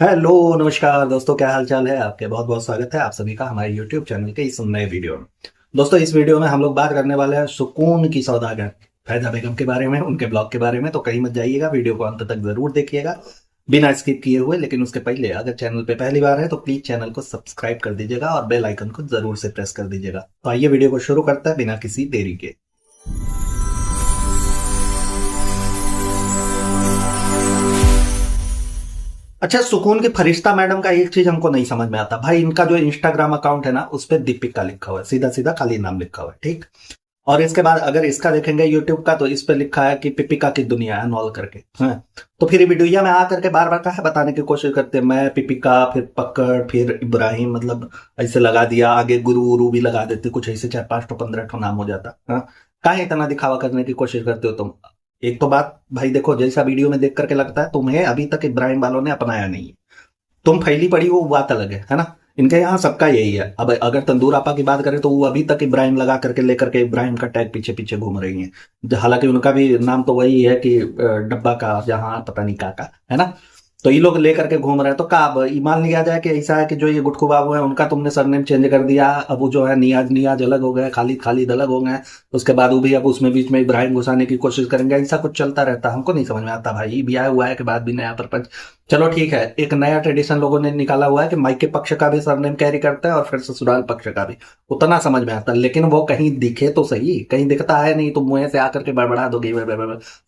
Hello नमस्कार दोस्तों, क्या हाल चाल है आपके। बहुत बहुत स्वागत है आप सभी का हमारे YouTube चैनल के इस नए वीडियो में। दोस्तों, इस वीडियो में हम लोग बात करने वाले हैं सुकून की सौदागर फैजा बेगम के बारे में, उनके ब्लॉग के बारे में। तो कहीं मत जाइएगा, वीडियो को अंत तक जरूर देखिएगा बिना स्किप किए हुए। लेकिन उसके पहले अगर चैनल पे पहली बार है तो प्लीज चैनल को सब्सक्राइब कर दीजिएगा और बेल आइकन को जरूर से प्रेस कर दीजिएगा। तो आइए वीडियो को शुरू करते हैं बिना किसी देरी के। अच्छा, सुकून की फरिश्ता मैडम का एक चीज हमको नहीं समझ में आता भाई। इनका जो इंस्टाग्राम अकाउंट है ना, उस पर दीपिका लिखा हुआ है, सीधा सीधा खाली नाम लिखा हुआ है, ठीक। और इसके बाद अगर इसका देखेंगे यूट्यूब का, तो इस पे लिखा है कि पिपिका की दुनिया है नॉल करके। हाँ। तो फिर वीडियो में आ करके बार बार कहा बताने की कोशिश करते हैं, मैं पिपिका, फिर पकड़, फिर इब्राहिम, मतलब ऐसे लगा दिया, आगे गुरु उरु भी लगा देते, कुछ ऐसे 4 5 15 नाम हो जाता। हाँ। काहे इतना दिखावा करने की कोशिश करते हो तुम। एक तो बात भाई देखो, जैसा वीडियो में देख करके लगता है तुम्हें अभी तक इब्राहिम वालों ने अपनाया नहीं है। तुम फैली पड़ी हो, वो बात अलग है ना। इनके यहाँ सबका यही है। अब अगर तंदूर आपा की बात करें तो वो अभी तक इब्राहिम लगा करके लेकर के इब्राहिम का टैग पीछे पीछे घूम रही हैं। हालांकि उनका भी नाम तो वही है कि डब्बा का जहां पता नहीं का है ना। तो ये लोग लेकर के घूम रहे हैं। तो का अब ये मान लिया जाए कि ऐसा है कि जो ये गुटखू बाबू है उनका तुमने सरनेम चेंज कर दिया। अब वो जो है नियाज नियाज अलग हो गए, खालिद खालिद अलग हो गए। उसके बाद वो भी अब उसमें बीच में इब्राहिम घुसाने की कोशिश करेंगे। ऐसा कुछ चलता रहता है, हमको नहीं समझ में आता भाई। ब्याह हुआ है के बाद भी नया प्रपंच। चलो ठीक है, एक नया ट्रेडिशन लोगों ने निकाला हुआ है कि मायके पक्ष का भी सरनेम कैरी करता है और फिर ससुराल पक्ष का भी। उतना समझ में आता है, लेकिन वो कहीं दिखे तो सही। कहीं दिखता है नहीं, तुम मुंह से आकर के बड़बड़ा दोगे।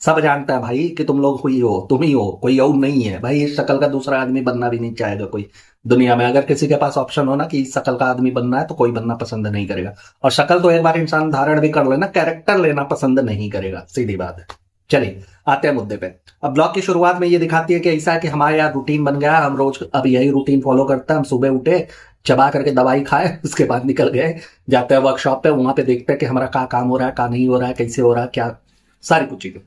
सब जानता है भाई कि तुम लोग हुई हो, तुम ही हो, कोई और नहीं है भाई। इस शक्ल का दूसरा आदमी बनना भी नहीं चाहेगा कोई दुनिया में। अगर किसी के पास ऑप्शन हो ना कि इस शक्ल का आदमी बनना है, तो कोई बनना पसंद नहीं करेगा। और शक्ल तो एक बार इंसान धारण भी कर लेना, कैरेक्टर लेना पसंद नहीं करेगा, सीधी बात है। चलिए आते हैं मुद्दे पे। अब ब्लॉग की शुरुआत में ये दिखाती है कि ऐसा है कि हमारे यहाँ रूटीन बन गया, हम रोज अब यही रूटीन फॉलो करते हैं। हम सुबह उठे, चबा करके दवाई खाए, उसके बाद निकल गए, जाते हैं वर्कशॉप पे, वहां पे देखते हैं कि हमारा क्या काम हो रहा है, क्या नहीं हो रहा है, कैसे हो रहा है, क्या सारी कुछ चीजें।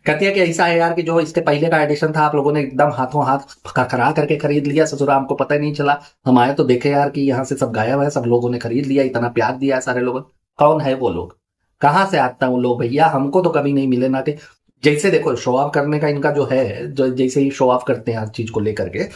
कहती है कि ऐसा है यार कि जो इसके पहले का एडिशन था आप लोगों ने एकदम हाथों हाथ खरा करके खरीद लिया, ससुरा हमको पता ही नहीं चला। हम आए तो देखे यार कि यहाँ से सब गायब है, सब लोगों ने खरीद लिया, इतना प्यार दिया है सारे लोगों ने। कौन है वो लोग, कहाँ से आता है वो लोग भैया, हमको तो कभी नहीं मिले ना। कि जैसे देखो शो ऑफ करने का इनका जो है, जो जैसे ही शो ऑफ करते हैं हर चीज को लेकर के।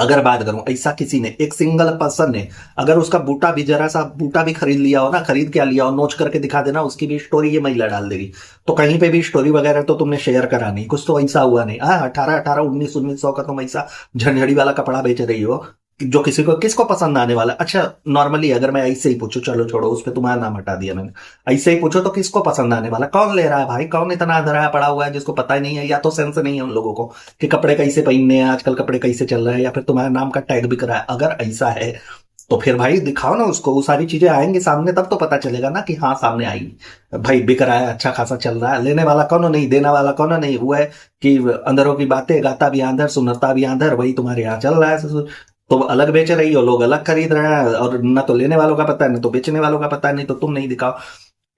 अगर बात करूं, ऐसा किसी ने, एक सिंगल पर्सन ने अगर उसका बूटा भी, जरा सा बूटा भी खरीद लिया हो ना, खरीद क्या लिया हो, नोच करके दिखा देना, उसकी भी स्टोरी ये महिला डाल देगी। तो कहीं पे भी स्टोरी वगैरह तो तुमने शेयर करा नहीं, कुछ तो ऐसा हुआ नहीं। हाँ, 18 1900 का तुम ऐसा झंझड़ी वाला कपड़ा बेच रही हो जो किसी को, किसको पसंद आने वाला। अच्छा, नॉर्मली अगर मैं ऐसे ही पूछूं, चलो छोड़ो उस पर तुम्हारा नाम हटा दिया मैंने, ऐसे ही पूछो तो किसको पसंद आने वाला, कौन ले रहा है भाई। कौन इतना अधराया पड़ा हुआ है जिसको पता ही नहीं है, या तो सेंस नहीं है उन लोगों को कि कपड़े कैसे पहनने हैं आजकल, कपड़े कैसे चल रहे हैं, या फिर तुम्हारे नाम का टैग बिक रहा है। अगर ऐसा है तो फिर भाई दिखाओ ना उसको, वो सारी चीजें आएंगी सामने, तब तो पता चलेगा ना कि हाँ सामने आएगी। भाई बिक रहा है, अच्छा खासा चल रहा है, लेने वाला कौन नहीं, देने वाला कौन नहीं। हुआ है कि अंदरों की बातें, गाता भी आंधर सुनता भी आंधर, वही तुम्हारे यहाँ चल रहा है। तो अलग बेच रही हो, लोग अलग खरीद रहे हैं, और ना तो लेने वालों का पता है, ना तो बेचने वालों का पता है, नहीं तो तुम नहीं दिखाओ।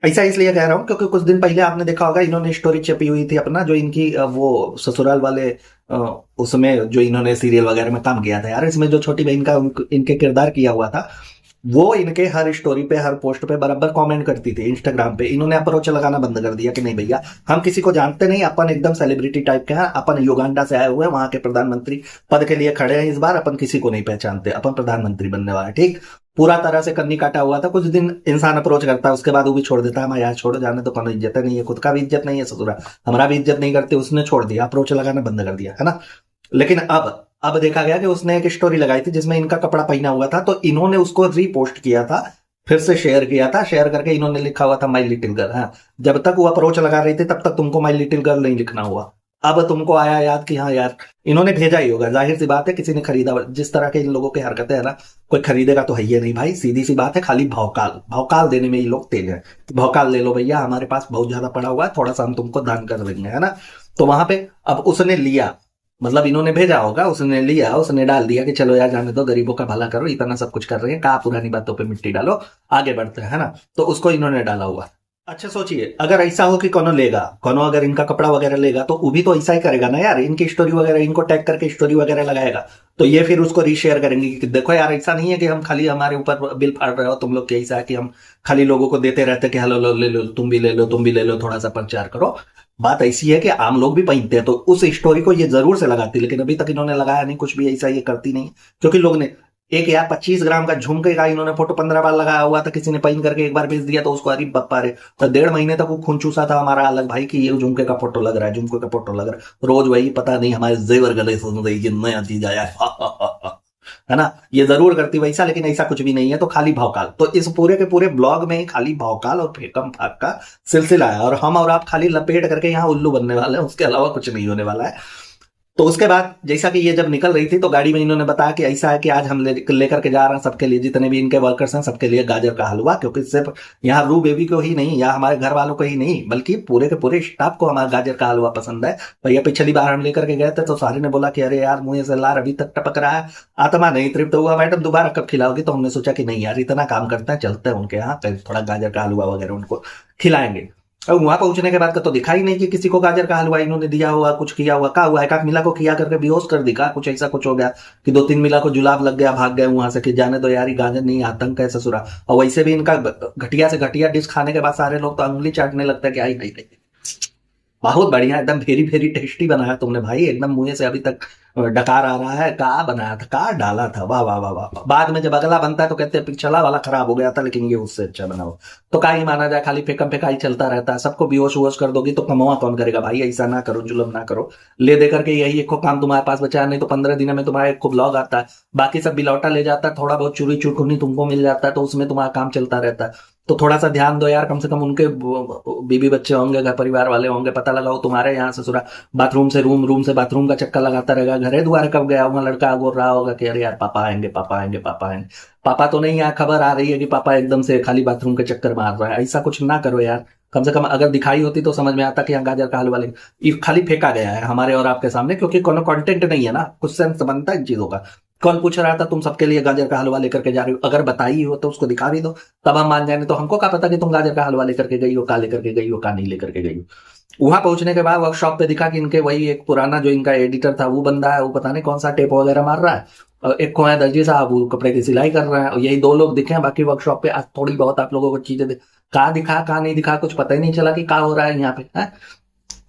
ऐसा इसलिए कह रहा हूं क्योंकि कुछ दिन पहले आपने देखा होगा, इन्होंने स्टोरी छपी हुई थी अपना, जो इनकी वो ससुराल वाले, अ, उसमें जो इन्होंने सीरियल वगैरह में काम किया था यार, इसमें जो छोटी बहन का इनके किरदार किया हुआ था, वो इनके हर स्टोरी पे, हर पोस्ट पे बराबर कमेंट करती थी इंस्टाग्राम पे। इन्होंने अप्रोच लगाना बंद कर दिया कि नहीं भैया, हम किसी को जानते नहीं, अपन एकदम सेलिब्रिटी टाइप के हैं, अपन युगांडा से आए हुए हैं, वहां के प्रधानमंत्री पद के लिए खड़े हैं इस बार, अपन किसी को नहीं पहचानते, अपन प्रधानमंत्री बनने वाले, ठीक। पूरा तरह से कन्नी काटा हुआ था। कुछ दिन इंसान अप्रोच करता है, उसके बाद वो भी छोड़ देता है, मैं यार छोड़ो जाने तो, कोनो इज्जत नहीं है, खुद का भी इज्जत नहीं है, ससुरा हमारा भी इज्जत नहीं करते, उसने छोड़ दिया, अप्रोच लगाना बंद कर दिया, है ना। लेकिन अब देखा गया कि उसने एक स्टोरी लगाई थी जिसमें इनका कपड़ा पहना हुआ था, तो इन्होंने उसको रीपोस्ट किया था, फिर से शेयर किया था, शेयर करके इन्होंने लिखा हुआ था माई लिटिल गर्ल। हाँ, जब तक वो अप्रोच लगा रही थी तब तक तुमको माई लिटिल गर्ल नहीं लिखना हुआ। अब तुमको आया याद कि हाँ यार इन्होंने भेजा ही होगा, जाहिर सी बात है किसी ने खरीदा। जिस तरह के इन लोगों की हरकतें है ना, कोई खरीदेगा तो है ही नहीं भाई, सीधी सी बात है। खाली भौकाल भौकाल देने में ये लोग तेज है। भौकाल ले लो भैया, हमारे पास बहुत ज्यादा पड़ा हुआ है, थोड़ा सा हम तुमको दान कर देंगे, है ना। तो वहां पे अब उसने लिया, मतलब इन्होंने भेजा होगा, उसने लिया, उसने डाल दिया कि चलो यार जाने दो, गरीबों का भला करो, इतना सब कुछ कर रहे हैं, कहा पुरानी बातों पे मिट्टी डालो, आगे बढ़ते हैं, है ना। तो उसको इन्होंने डाला हुआ। अच्छा सोचिए, अगर ऐसा हो कि कोनो लेगा, कोनो अगर इनका कपड़ा वगैरह लेगा, तो वो भी तो ऐसा ही करेगा ना यार, इनकी स्टोरी वगैरह, इनको टैग करके स्टोरी वगैरह लगाएगा, तो ये फिर उसको रीशेयर करेंगे कि देखो यार ऐसा नहीं है कि हम खाली हमारे ऊपर बिल फाड़ रहे हो तुम लोग, कि ऐसा है कि हम खाली लोगों को देते रहते कि हेलो लो ले लो, तुम भी ले लो, तुम भी ले लो, थोड़ा सा प्रचार करो। बात ऐसी है कि आम लोग भी पहनते हैं, तो उस स्टोरी को ये जरूर से लगाती, लेकिन अभी तक इन्होंने लगाया नहीं कुछ भी ऐसा, ये करती नहीं, क्योंकि लोग ने एक यार 25 ग्राम का झुमके का इन्होंने फोटो 15 बार लगाया हुआ था, किसी ने पहन करके एक बार भेज दिया तो उसको अरे बप्पा रे, तो 1.5 महीने तक वो खून चूसा था हमारा अलग भाई कि ये झुमके का फोटो लग रहा है, झुमके का फोटो लग रहा है, रोज वही पता नहीं हमारे जेवर गले सुन रही कि नया चीज आया है है ना, ये जरूर करती वैसा, लेकिन ऐसा कुछ भी नहीं है, तो खाली भौकाल। तो इस पूरे के पूरे ब्लॉग में ही खाली भौकाल और फेकम फाक का सिलसिला है, और हम और आप खाली लपेट करके यहाँ उल्लू बनने वाले हैं, उसके अलावा कुछ नहीं होने वाला है। तो उसके बाद जैसा कि ये जब निकल रही थी तो गाड़ी में इन्होंने बताया कि ऐसा है कि आज हम लेकर के जा रहे हैं सबके लिए, जितने भी इनके वर्कर्स हैं सबके लिए गाजर का हलवा, क्योंकि सिर्फ यहाँ रू बेबी को ही नहीं या हमारे घर वालों को ही नहीं बल्कि पूरे के पूरे स्टाफ को हमारा गाजर का हलवा पसंद है। भैया पिछली बार हम लेकर के गए थे तो सारे ने बोला कि अरे यार मुंह से लार अभी तक टपक रहा है, आत्मा नहीं तृप्त हुआ, मैडम दोबारा कब खिलाओगी? तो हमने सोचा कि नहीं यार इतना काम करते हैं, चलते हैं उनके यहाँ, थोड़ा गाजर का हलवा वगैरह उनको खिलाएंगे। और वहां पहुंचने के बाद का तो दिखा ही नहीं कि किसी को गाजर का हलवा इन्होंने दिया हुआ, कुछ किया हुआ, क्या हुआ, एक मिला को किया करके बेहोश कर दिखा, कुछ ऐसा कुछ हो गया कि 2-3 मिला को जुलाब लग गया, भाग गए वहां से कि जाने दो यार, गाजर नहीं, आतंक है ससुरा। और वैसे भी इनका घटिया से घटिया डिश खाने के बाद सारे लोग तो अंगुली चाटने लगता है कि आई नहीं नहीं, बहुत बढ़िया, एकदम वेरी वेरी टेस्टी बनाया तुमने भाई, एकदम मुंह से अभी तक डकार आ रहा है, का बनाया था, का डाला था, वाह वाह वाह वाह। बाद में जब अगला बनता है तो कहते हैं पिछला वाला खराब हो गया था लेकिन ये उससे अच्छा बना हो। तो का ही माना जाए, खाली फेकम फेकाई चलता रहता है, सबको बेहोश वोश कर दोगी तो कमावा कौन करेगा भाई? ऐसा ना करो, जुलम ना करो, ले दे करके यही एक काम तुम्हारे पास बचा है, नहीं तो 15 दिन में तुम्हारा एक ब्लॉग आता है, बाकी सब बिलौटा ले जाता है, थोड़ा बहुत चूरी चुटकुनी तुमको मिल जाता है, तो उसमें तुम्हारा काम चलता रहता है। तो थोड़ा सा ध्यान दो यार, कम से कम उनके बीबी बच्चे होंगे, घर परिवार वाले होंगे, पता लगाओ तुम्हारे यहाँ ससुरा बाथरूम से रूम, रूम से बाथरूम का चक्कर लगाता रहेगा, घरे द्वारे कब गया वहां लड़का बोल रहा होगा कि अरे यार पापा आएंगे पापा आएंगे पापा आएंगे। पापा तो नहीं, यहाँ खबर आ रही है कि पापा एकदम से खाली बाथरूम के चक्कर मार रहा है, ऐसा कुछ ना करो यार। कम से कम अगर दिखाई होती तो समझ में आता कि यहाँ गाजर का हलवा ये खाली फेंका गया है हमारे और आपके सामने, क्योंकि कोनो कंटेंट नहीं है ना, कुछ सेंस बनता है इन चीजों का। कौन पूछ रहा था तुम सबके लिए गाजर का हलवा लेकर के जा रही हो? अगर बताई हो तो उसको दिखा भी दो, तब हम मान जाएंगे। तो हमको क्या पता कि तुम गाजर का हलवा लेकर के गई हो, का लेकर के गई हो, का नहीं लेकर के गई हो। वहां पहुंचने के बाद वर्कशॉप पे दिखा कि इनके वही एक पुराना जो इनका एडिटर था वो बंदा है, वो पता नहीं कौन सा टेप वगैरह मार रहा है, और एक को है दर्जी साहब वो कपड़े की सिलाई कर रहे हैं, और यही 2 लोग दिखे हैं। बाकी वर्कशॉप पे आज थोड़ी बहुत आप लोगों को चीजें कहाँ दिखा कहाँ नहीं दिखा कुछ पता ही नहीं चला कि क्या हो रहा है यहाँ पे है।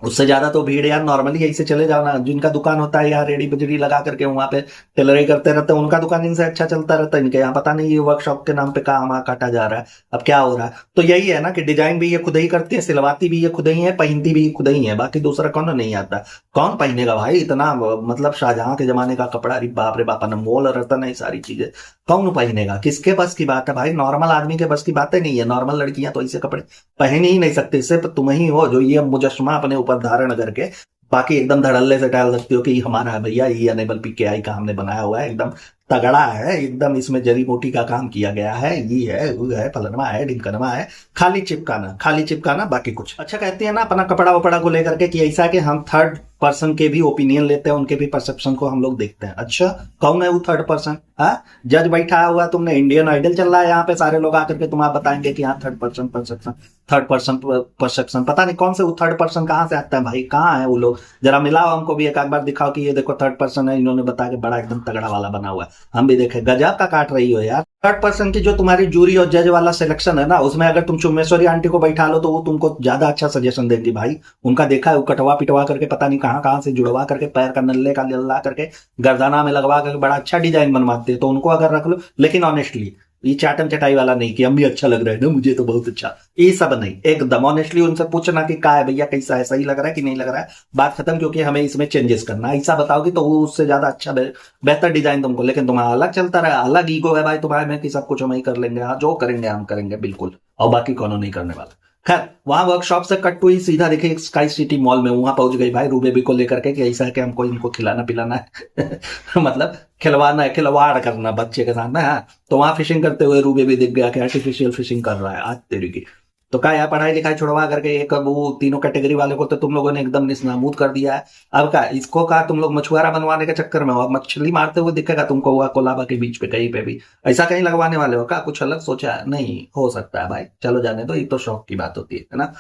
उससे ज्यादा तो भीड़ यार नॉर्मली ऐसे चले जाओ ना, जिनका दुकान होता है यार रेडी बजरी लगा करके वहां पे टेलरिंग करते रहते हैं, उनका दुकान इनसे अच्छा चलता रहता है। इनके यहाँ पता नहीं ये वर्कशॉप के नाम पे कहाँ काटा जा रहा है, अब क्या हो रहा है। तो यही है ना कि डिजाइन भी ये खुद ही करती है, सिलवाती भी ये खुद ही है, पहनती भी खुद ही है, बाकी दूसरा कौन नहीं आता। कौन पहनेगा भाई इतना, मतलब शाहजहां के जमाने का कपड़ा, अरे बाप रे बाप, अनमोल रतन है सारी चीजें, कौन पहनेगा? किसके बस की बात है भाई? नॉर्मल आदमी के बस की बातें नहीं है, नॉर्मल लड़कियां तो ऐसे कपड़े पहन ही नहीं सकते, सिर्फ तुम ही हो जो ये मुजस्मा अपने ऊपर धारण करके बाकी एकदम धड़ल्ले से टाल सकती हो कि हमारा है भैया, ये अनेबल PKI का हमने बनाया हुआ है, एकदम तगड़ा है, एकदम इसमें जड़ी बूटी का काम किया गया है, ये है वो है, फलनमा है ढिमकनमा है, खाली चिपकाना बाकी कुछ। अच्छा कहती है ना अपना कपड़ा वपड़ा को लेकर के कि ऐसा है कि हम थर्ड पर्सन के भी ओपिनियन लेते हैं, उनके भी परसेप्शन को हम लोग देखते हैं। अच्छा कौन है वो थर्ड पर्सन? हाँ, जज बैठा हुआ, तुमने इंडियन आइडल चल रहा है यहाँ पे, सारे लोग आकर के तुम्हें बताएंगे कि यहाँ थर्ड पर्सन परसेप्शन, पता नहीं कौन से वो थर्ड पर्सन कहाँ से आता है भाई, कहाँ है वो लोग? जरा मिलाओ हमको भी एक बार, दिखाओ कि ये देखो थर्ड पर्सन है, इन्होंने बता के बड़ा एकदम तगड़ा वाला बना हुआ है, हम भी देखे। गजब का काट रही हो यार। थर्ड पर्सन की जो तुम्हारी जूरी और जज वाला सिलेक्शन है ना, उसमें अगर तुम चुम्मेश्वरी आंटी को बैठा लो तो वो तुमको ज्यादा अच्छा सजेशन देंगी भाई। उनका देखा है वो कटवा पिटवा करके पता नहीं कहाँ कहाँ से जुड़वा करके पैर का नल्ले का लल्ला करके गर्दना में लगवा करके बड़ा अच्छा डिजाइन बनवाते हैं, तो उनको अगर रख लो। लेकिन ऑनेस्टली ये चाटम चटाई वाला नहीं कि हम भी अच्छा लग रहा है ना, मुझे तो बहुत अच्छा, ये सब नहीं। एकदम ऑनेस्टली उनसे पूछना कि का है भैया, कैसा है, सही लग रहा है कि नहीं लग रहा है, बात खत्म। क्योंकि हमें इसमें चेंजेस करना, ऐसा बताओगे तो वो उससे ज्यादा अच्छा बेहतर डिजाइन तुमको, लेकिन तुम्हारा अलग चलता रहा, अलग ईगो है भाई तुम्हारे में कि सब कुछ हम ही कर लेंगे, हाँ जो करेंगे हम करेंगे बिल्कुल, और बाकी कौन नहीं करने वाला। खैर वहां वर्कशॉप से कट हुई सीधा देखिए स्काई सिटी मॉल में, वहां पहुंच गई भाई रूबेबी को लेकर के कि ऐसा है कि हमको इनको खिलाना पिलाना है मतलब खिलवाना है, खिलवाड़ करना बच्चे के साथ में। हाँ, तो वहां फिशिंग करते हुए रूबेबी दिख गया कि आर्टिफिशियल फिशिंग कर रहा है आज तेरी की। तो क्या यार पढ़ाई लिखाई छुड़वा करके एक वो तीनों कैटेगरी वाले को तो तुम लोगों ने एकदम निस्नाबूद कर दिया है। अब क्या इसको कहा तुम लोग मछुआरा बनवाने के चक्कर में हो, अब मछली मारते हुए दिखेगा तुमको हुआ कोलाबा के बीच पे कहीं पे भी, ऐसा कहीं लगवाने वाले हो क्या? कुछ अलग सोचा है? नहीं हो सकता है भाई, चलो जाने दो, ये तो शौक की बात होती है ना।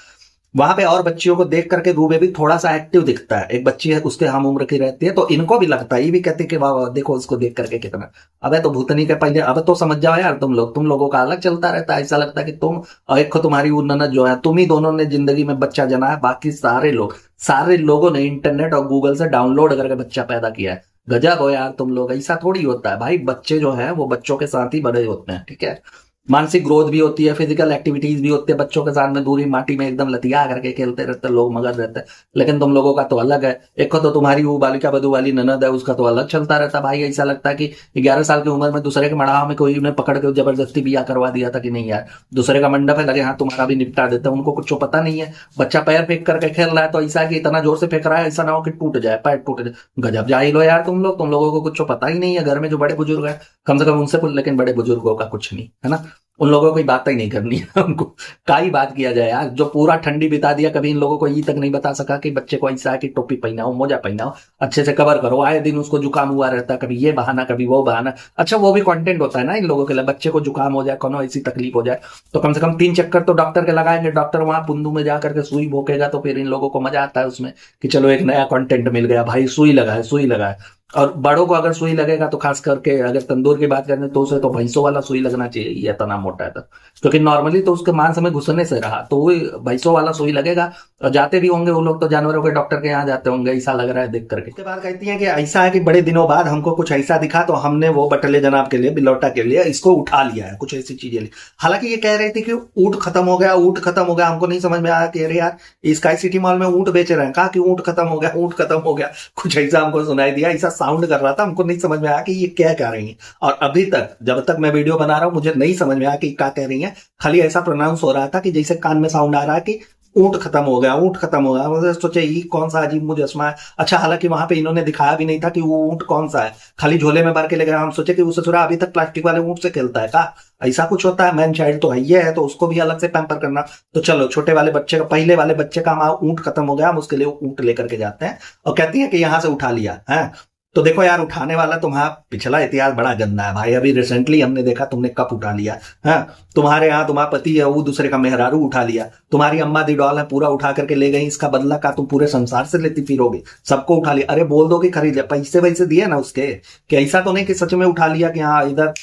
वहां पे और बच्चियों को देख करके रू बेबी थोड़ा सा एक्टिव दिखता है। एक बच्ची है उसके हम उम्र की रहती है, तो इनको भी लगता है, ये भी कहते हैं कि वाह वाह देखो उसको देख करके कितना। अबे तो भूतनी के पहले, अब तो समझ जाओ यार तुम लोगों का अलग चलता रहता है। ऐसा लगता है कि तुम और एक तुम्हारी वो ननद जो है, तुम ही दोनों ने जिंदगी में बच्चा जना है, बाकी सारे लोगों ने इंटरनेट और गूगल से डाउनलोड करके बच्चा पैदा किया है। गजब हो यार तुम लोग, ऐसा थोड़ी होता है भाई। बच्चे जो है वो बच्चों के साथ ही बड़े होते हैं, ठीक है। मानसिक ग्रोथ भी होती है, फिजिकल एक्टिविटीज भी होती है, बच्चों के साथ में दूरी माटी में एकदम लतिया करके खेलते रहते लोग, मगर रहते हैं। लेकिन तुम लोगों का तो अलग है। एक को तो तुम्हारी वो बालिका बधू वाली ननद है, उसका तो अलग चलता रहता भाई। ऐसा लगता है कि 11 साल की उम्र में दूसरे के मड़ाह में कोई ने पकड़ के जबरदस्ती बिया करवा दिया था कि नहीं यार, दूसरे का मंडप है, लगे हाँ तुम्हारा भी निपटा देते हैं। उनको कुछ पता नहीं है, बच्चा पैर फेंक करके खेल रहा है तो ऐसा है कि इतना जोर से फेंक रहा है, ऐसा ना हो कि टूट जाए, पैर टूट जाए। गजब जाहिल हो यार तुम लोग, तुम लोगों को कुछ पता ही नहीं है। घर में जो बड़े बुजुर्ग है कम से कम उनसे कुछ, लेकिन बड़े बुजुर्गों का कुछ नहीं है ना, उन लोगों को बात ही नहीं करनी है उनको। का ही बात किया जाए यार, जो पूरा ठंडी बिता दिया, कभी इन लोगों को ये तक नहीं बता सका कि बच्चे को ऐसा है कि टोपी पहनाओ, मोजा पहनाओ, अच्छे से कवर करो। आए दिन उसको जुकाम हुआ रहता है, कभी ये बहाना कभी वो बहाना। अच्छा वो भी कंटेंट होता है ना इन लोगों के लिए, बच्चे को जुकाम हो जाए, कोनो ऐसी तकलीफ हो जाए तो कम से कम 3 चक्कर तो डॉक्टर के लगाएंगे। डॉक्टर वहां पुंदू में जाकर के सुई भोंकेगा, तो फिर इन लोगों को मजा आता है उसमें कि चलो एक नया कंटेंट मिल गया भाई, सुई लगाए सुई लगाए। और बड़ों को अगर सुई लगेगा तो खास करके अगर तंदूर की बात करें तो उसे तो भैंसों वाला सुई लगना चाहिए, ये इतना मोटा है तो। क्योंकि नॉर्मली तो उसके मांस में घुसने से रहा, तो वो भैंसों वाला सुई लगेगा। और जाते भी होंगे वो लोग तो जानवरों के डॉक्टर के यहाँ जाते होंगे, ऐसा लग रहा है देख करके। उसके बाद कहती है कि ऐसा है कि बड़े दिनों बाद हमको कुछ ऐसा दिखा तो हमने वो बटले जनाब के लिए, बिलौटा के लिए इसको उठा लिया है, कुछ ऐसी चीजें ली। हालांकि ये कह रही थी कि ऊंट खत्म हो गया, ऊंट खत्म हो गया। हमको नहीं समझ में आया कि अरे यार स्काई सिटी मॉल में ऊंट बेच रहे हैं, कहा कि ऊंट खत्म हो गया, ऊंट खत्म हो गया, कुछ ऐसा हमको सुनाई दिया, ऐसा साउंड कर रहा था। हमको नहीं समझ में आया कि ये क्या कह रही है। और अभी तक जब तक मैं वीडियो बना रहा हूं मुझे नहीं समझ में आया कि क्या कह रही है। खाली ऐसा प्रोनाउंस हो रहा था कि जैसे कान में साउंड आ रहा है कि ऊंट खत्म हो गया, ऊंट खत्म हो गया। मुझे सोचे ये कौन सा अजीब मुजस्मा है। अच्छा हालांकि वहां पे इन्होंने दिखाया भी नहीं था कि वो ऊंट कौन सा है, खाली झोले में भर के ले गए। हम सोचे कि वो ससुरा अभी तक प्लास्टिक वाले ऊंट से खेलता है का, ऐसा कुछ होता है। मैन चाइल्ड तो है ये है, तो उसको भी अलग से पैम्पर करना। तो चलो छोटे वाले बच्चे का, पहले वाले बच्चे का हम ऊंट खत्म हो गया, हम उसके लिए ऊंट लेकर के जाते हैं। और कहती है कि यहां से उठा लिया है। तो देखो यार उठाने वाला तुम्हारा पिछला इतिहास बड़ा गंदा है भाई। अभी रिसेंटली हमने देखा तुमने कप उठा लिया है, तुम्हारे यहाँ तुम्हारा पति है वो दूसरे का मेहरारू उठा लिया, तुम्हारी अम्मा दी डॉल है पूरा उठा करके ले गई, इसका बदला का तुम पूरे संसार से लेती फिरोगे, सबको उठा लिया। अरे बोल दो कि खरीद लिया, पैसे वैसे दिए ना उसके, कि ऐसा तो नहीं कि सच में उठा लिया कि हाँ इधर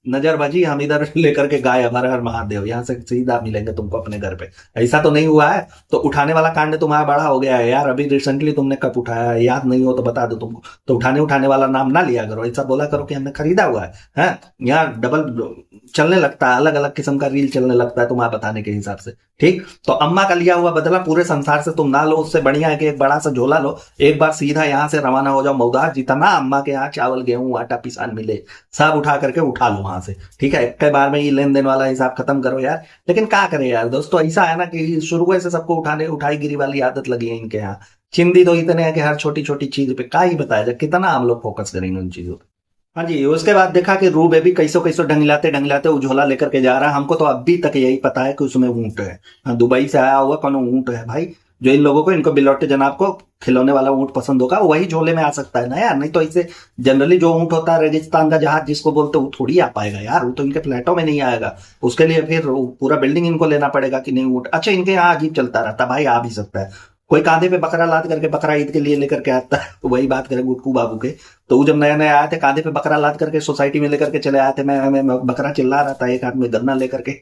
नजरबाजी हम इधर लेकर के गाय हर हर महादेव, यहाँ से सीधा मिलेंगे तुमको अपने घर पे, ऐसा तो नहीं हुआ है। तो उठाने वाला कांड तुम्हारा बड़ा हो गया है यार। अभी रिसेंटली तुमने कब उठाया है, याद नहीं हो तो बता दो तुमको। तो उठाने वाला नाम ना लिया करो, ऐसा बोला करो कि हमने खरीदा हुआ है। हैं यहाँ डबल चलने लगता है, अलग अलग किस्म का रील चलने लगता है तुम्हारा बताने के हिसाब से, ठीक। तो अम्मा का लिया हुआ बदला पूरे संसार से तुम ना लो, उससे बढ़िया है कि एक बड़ा सा झोला लो, एक बार सीधा यहाँ से रवाना हो जाओ मऊदार। जितना अम्मा के यहाँ चावल गेहूं आटा पिसान मिले सब उठा करके उठा लो वहां से, ठीक है। एक बार में ये लेन देन वाला हिसाब खत्म करो यार। लेकिन क्या करे यार दोस्तों, ऐसा है ना कि शुरू से सबको उठाई गिरी वाली आदत लगी है इनके यहाँ। चिंदी तो इतने है कि हर छोटी छोटी चीज पे का ही बताया जाए, कितना हम लोग फोकस करेंगे उन चीजों पे। हाँ जी, उसके बाद देखा कि रू बेबी कैसो कैसो ढंगलाते उझोला लेकर के जा रहा है। हमको तो अभी तक यही पता है कि उसमें ऊंट है। हाँ, दुबई से आया हुआ कौन ऊंट है भाई, जो इन लोगों को, इनको बिलौटे जनाब को खिलौने वाला ऊंट पसंद होगा, वही झोले में आ सकता है ना यार। नहीं तो इसे जनरली जो ऊंट होता है रेगिस्तान का जहाज जिसको बोलते हैं, वो थोड़ी आ पाएगा यार, वो तो इनके फ्लैटों में नहीं आएगा। उसके लिए फिर पूरा बिल्डिंग इनको लेना पड़ेगा कि नहीं ऊंट। अच्छा इनके यहाँ अजीब चलता रहता है भाई, आ भी सकता है कोई कांधे पे बकरा लाद करके, बकरा ईद के लिए लेकर के आता है। तो वही बात करें गुटकू बाबू के, तो वो जब नया नया आए थे कांधे पे बकरा लाद करके सोसाइटी में लेकर के चले आए थे। मैं बकरा चिल्ला रहा था, एक हाथ में गन्ना लेकर के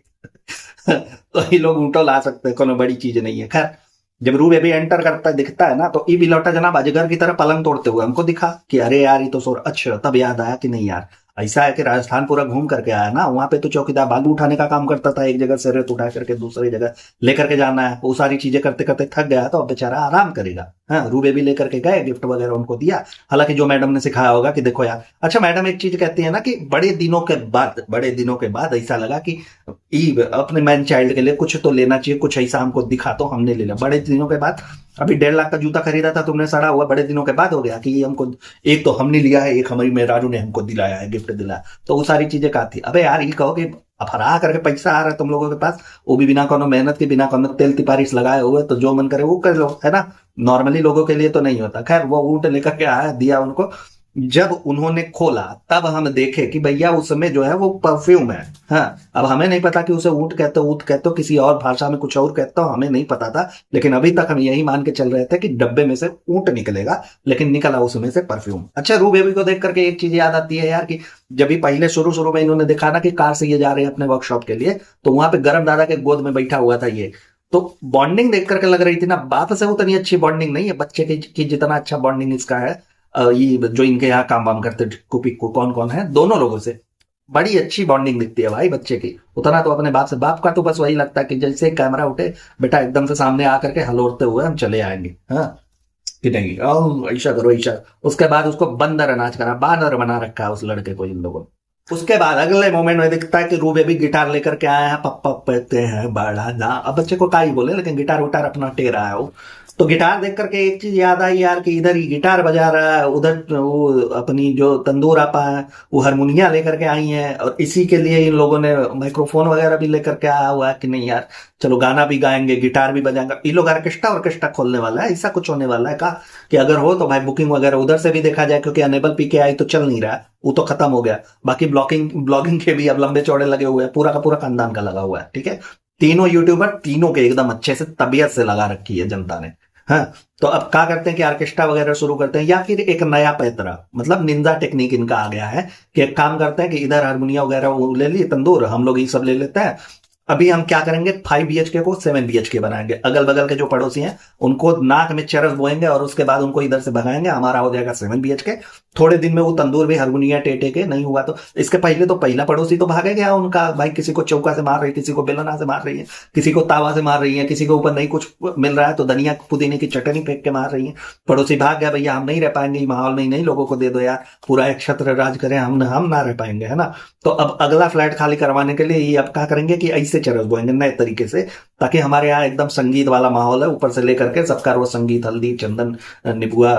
तो ये लोग ऊंटो ला सकते हैं, कोनो बड़ी चीज नहीं है। खैर जब रू बेबी एंटर करता दिखता है ना, तो ई बिलौटा जनाब अजगर की तरह पलंग तोड़ते हुए हमको दिखा कि अरे यार ये तो सोर। अच्छा तब याद आया कि नहीं यार, ऐसा है कि राजस्थान पूरा घूम करके आया ना, वहां पे तो चौकीदार बालू उठाने का काम करता था, एक जगह से रेत उठा करके दूसरी जगह लेकर के जाना है। वो सारी चीजें करते करते थक गया, तो अब बेचारा आराम करेगा। हाँ, रू बेबी लेकर के गए, गिफ्ट वगैरह उनको दिया। हालांकि जो मैडम ने सिखाया होगा कि देखो यार, अच्छा मैडम एक चीज कहती है ना कि बड़े दिनों के बाद ऐसा लगा कि अपने मैन चाइल्ड के लिए कुछ तो लेना चाहिए, कुछ ऐसा हमको दिखा, तो हमने ले लिया बड़े दिनों के बाद। अभी 1.5 लाख का जूता खरीदा था तुमने, सड़ा हुआ, बड़े दिनों के बाद हो गया कि ये हमको, एक तो हमने लिया है, एक हमारी मेहरारू ने हमको दिलाया है, गिफ्ट दिलाया। तो वो सारी चीजें कहा थी। अबे यार ये कहो कि फरा करके पैसा आ रहा है तुम लोगों के पास, वो भी बिना कोनो मेहनत के, बिना कोनो तेल तिपारिश लगाए हुए, तो जो मन करे वो कर लो, है ना। नॉर्मली लोगों के लिए तो नहीं होता। खैर वो ऊंट लेकर के आया, दिया उनको। जब उन्होंने खोला तब हम देखे कि भैया उसमें जो है वो परफ्यूम है। हाँ, अब हमें नहीं पता कि उसे ऊंट कहते हो, किसी और भाषा में कुछ और कहते हो, हमें नहीं पता था। लेकिन अभी तक हम यही मान के चल रहे थे कि डब्बे में से ऊंट निकलेगा, लेकिन निकला उसमें से परफ्यूम। अच्छा, रू बेबी को देख करके एक चीज याद आती है यार कि जब भी पहले शुरू शुरू में इन्होंने दिखा ना कि कार से ये जा रहे हैं अपने वर्कशॉप के लिए, तो वहां पे गरम दादा के गोद में बैठा हुआ था ये। तो बॉन्डिंग देख करके लग रही थी ना, बाप से उतनी अच्छी बॉन्डिंग नहीं है बच्चे की जितना अच्छा बॉन्डिंग इसका है। ये जो इनके यहाँ काम वाम करते टिक्कू पिक्कू कौन कौन है, दोनों लोगों से बड़ी अच्छी बॉन्डिंग दिखती है भाई बच्चे की। उतना तो अपने बाप से, बाप का तो बस वही लगता है कि जैसे कैमरा उठे बेटा एकदम से सामने आकर के हलोड़ते हुए हम चले आएंगे। हाँ कि नहीं, ऐसा करो ऐसा। उसके बाद उसको बंदर अनाज करा, बानर बना रखा है उस लड़के को इन लोगों ने। उसके बाद अगले मोमेंट में दिखता है कि रू बेबी गिटार लेकर के आया है, पप्पा पहते हैं बड़ा ना। अब बच्चे को का ही बोले, लेकिन गिटार विटार अपना टेरा है वो। तो गिटार देख करके एक चीज याद आई यार कि इधर ही गिटार बजा रहा है, उधर वो अपनी जो तंदूर आपा है वो हारमोनिया लेकर के आई है, और इसी के लिए इन लोगों ने माइक्रोफोन वगैरह भी लेकर के आया हुआ है कि नहीं यार चलो गाना भी गाएंगे गिटार भी बजाएंगे। ये लोग ऑर्केस्ट्रा खोलने वाला है, ऐसा कुछ होने वाला है का कि अगर हो तो भाई बुकिंग वगैरह उधर से भी देखा जाए, क्योंकि अनेबल पीके आई तो चल नहीं रहा है, वो तो खत्म हो गया। बाकी ब्लॉगिंग के भी अब लंबे चौड़े लगे हुए हैं, पूरा का पूरा खानदान का लगा हुआ है। ठीक है, तीनों यूट्यूबर तीनों के एकदम अच्छे से तबीयत से लगा रखी है जनता ने। हाँ, तो अब क्या करते हैं कि ऑर्केस्ट्रा वगैरह शुरू करते हैं, या फिर एक नया पैतरा मतलब निंजा टेक्निक इनका आ गया है कि एक काम करते हैं कि इधर हारमोनिया वगैरह वो ले लिए, तंदूर हम लोग ये सब ले लेते हैं। अभी हम क्या करेंगे, 5 BHK को 7 BHK बनाएंगे। अगल बगल के जो पड़ोसी हैं उनको नाक में चरस बोएंगे और उसके बाद उनको इधर से भगाएंगे, हमारा हो जाएगा 7 BHK। थोड़े दिन में वो तंदूर भी हारमोनिया टेटे के नहीं हुआ तो इसके पहले तो पहला पड़ोसी तो भागे गया उनका, भाई किसी को चौका से मार रही है, किसी को बेलना से मार रही है, किसी को तावा से मार रही है, किसी के ऊपर नहीं कुछ मिल रहा है तो धनिया पुदीने की चटनी फेंक के मार रही है। पड़ोसी भाग गया, भैया हम नहीं रह पाएंगे माहौल में, नहीं लोगों को दे दो यार, पूरा एक छत्र राज करें, हम ना रह पाएंगे, है ना। तो अब अगला फ्लैट खाली करवाने के लिए ये अब क्या करेंगे कि ऐसे चरस बोएंगे नए तरीके से, ताकि हमारे यहाँ एकदम संगीत वाला माहौल है, ऊपर से लेकर के सबका रोज संगीत, हल्दी चंदन निबुआ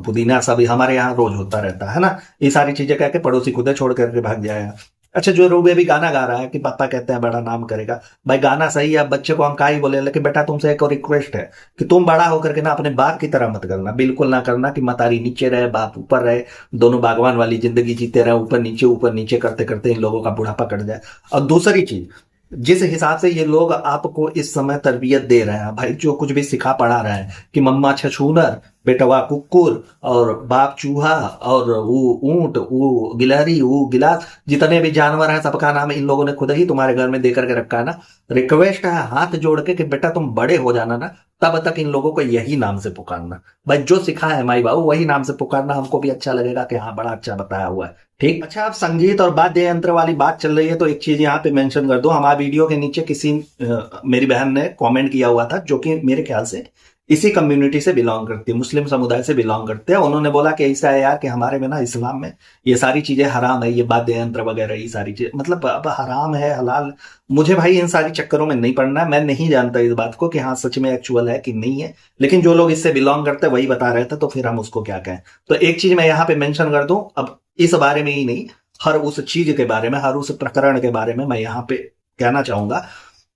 पुदीना सब हमारे यहाँ रोज होता रहता है ना। ये सारी चीजें कह के पड़ोसी खुद छोड़ करके भाग जाएगा। अच्छा, जो रूबे भी गाना गा रहा है कि पापा कहते हैं बड़ा नाम करेगा, भाई गाना सही है, बच्चे को हम का ही बोले, लेकिन बेटा तुमसे एक और रिक्वेस्ट है कि तुम बड़ा होकर के ना अपने बाप की तरह मत करना, बिल्कुल ना करना कि मतारी नीचे रहे बाप ऊपर रहे, दोनों बागवान वाली जिंदगी जीते रहे, ऊपर नीचे करते करते इन लोगों का बुढ़ापा कट जाए। और दूसरी चीज, जिस हिसाब से ये लोग आपको इस समय तरबियत दे रहे हैं भाई, जो कुछ भी सिखा पढ़ा रहे हैं कि मम्मा छछूनर, बेटवा कुकुर और बाप चूहा और वो ऊंट, वो गिलहरी, वो गिलास, जितने भी जानवर हैं सबका नाम इन लोगों ने खुद ही तुम्हारे घर में दे करके रखा है ना। रिक्वेस्ट है हाथ जोड़ के कि बेटा तुम बड़े हो जाना ना, तब तक इन लोगों को यही नाम से पुकारना। भाई जो सिखा है माई बाबू वही नाम से पुकारना, हमको भी अच्छा लगेगा कि हाँ बड़ा अच्छा बताया हुआ है। ठीक, अच्छा, अब संगीत और वाद्य यंत्र वाली बात चल रही है तो एक चीज यहाँ पे मेंशन कर दो। हमारे वीडियो के नीचे किसी मेरी बहन ने कमेंट किया हुआ था, जो कि मेरे ख्याल से इसी कम्युनिटी से बिलोंग करती है, मुस्लिम समुदाय से बिलोंग करते हैं। उन्होंने बोला कि ऐसा है यार कि हमारे में ना इस्लाम में ये सारी चीजें हराम है, ये वाद्य यंत्र वगैरह ये सारी चीजें, मतलब अब हराम है हलाल, मुझे भाई इन सारी चक्करों में नहीं पड़ना है। मैं नहीं जानता इस बात को कि हाँ सच में एक्चुअल है कि नहीं है, लेकिन जो लोग इससे बिलोंग करते हैं वही बता रहे थे, तो फिर हम उसको क्या कहें। तो एक चीज मैं यहाँ पे मेंशन कर दूं, अब इस बारे में ही नहीं, हर उस चीज के बारे में, हर उस प्रकरण के बारे में मैं यहाँ पे कहना चाहूंगा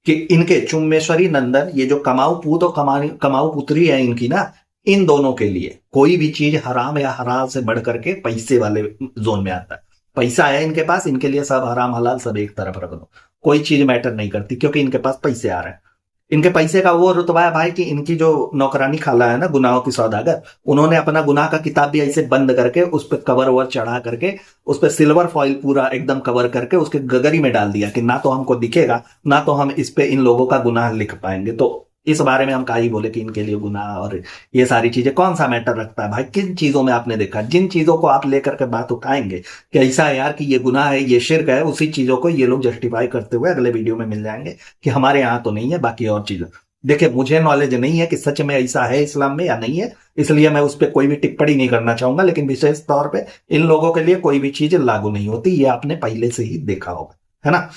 कि इनके चुम्बेश्वरी नंदन, ये जो कमाऊ पूत और कमाऊ पुत्री है इनकी ना, इन दोनों के लिए कोई भी चीज हराम या हलाल से बढ़ करके पैसे वाले जोन में आता है। पैसा है इनके पास, इनके लिए सब हराम हलाल सब एक तरफ रख दो, कोई चीज मैटर नहीं करती, क्योंकि इनके पास पैसे आ रहे हैं। इनके पैसे का वो रुतबा है भाई कि इनकी जो नौकरानी खाला है ना, गुनाहों की सौदागर, उन्होंने अपना गुनाह का किताब भी ऐसे बंद करके उस पर कवर ववर चढ़ा करके उस पर सिल्वर फॉइल पूरा एकदम कवर करके उसके गगरी में डाल दिया कि ना तो हमको दिखेगा ना तो हम इस पे इन लोगों का गुनाह लिख पाएंगे। तो इस बारे में हम का ही बोले कि इनके लिए गुनाह और ये सारी चीजें कौन सा मैटर रखता है भाई। किन चीजों में आपने देखा, जिन चीजों को आप लेकर के बात उठाएंगे कि ऐसा है यार कि ये गुनाह है, ये शिर्क है, उसी चीजों को ये लोग जस्टिफाई करते हुए अगले वीडियो में मिल जाएंगे कि हमारे यहाँ तो नहीं है, बाकी और चीजें। देखिए, मुझे नॉलेज नहीं है कि सच में ऐसा है इस्लाम में या नहीं है, इसलिए मैं उस पर कोई भी टिप्पणी नहीं करना चाहूंगा, लेकिन विशेष तौर पे इन लोगों के लिए कोई भी चीज लागू नहीं होती, ये आपने पहले से ही देखा होगा, है ना।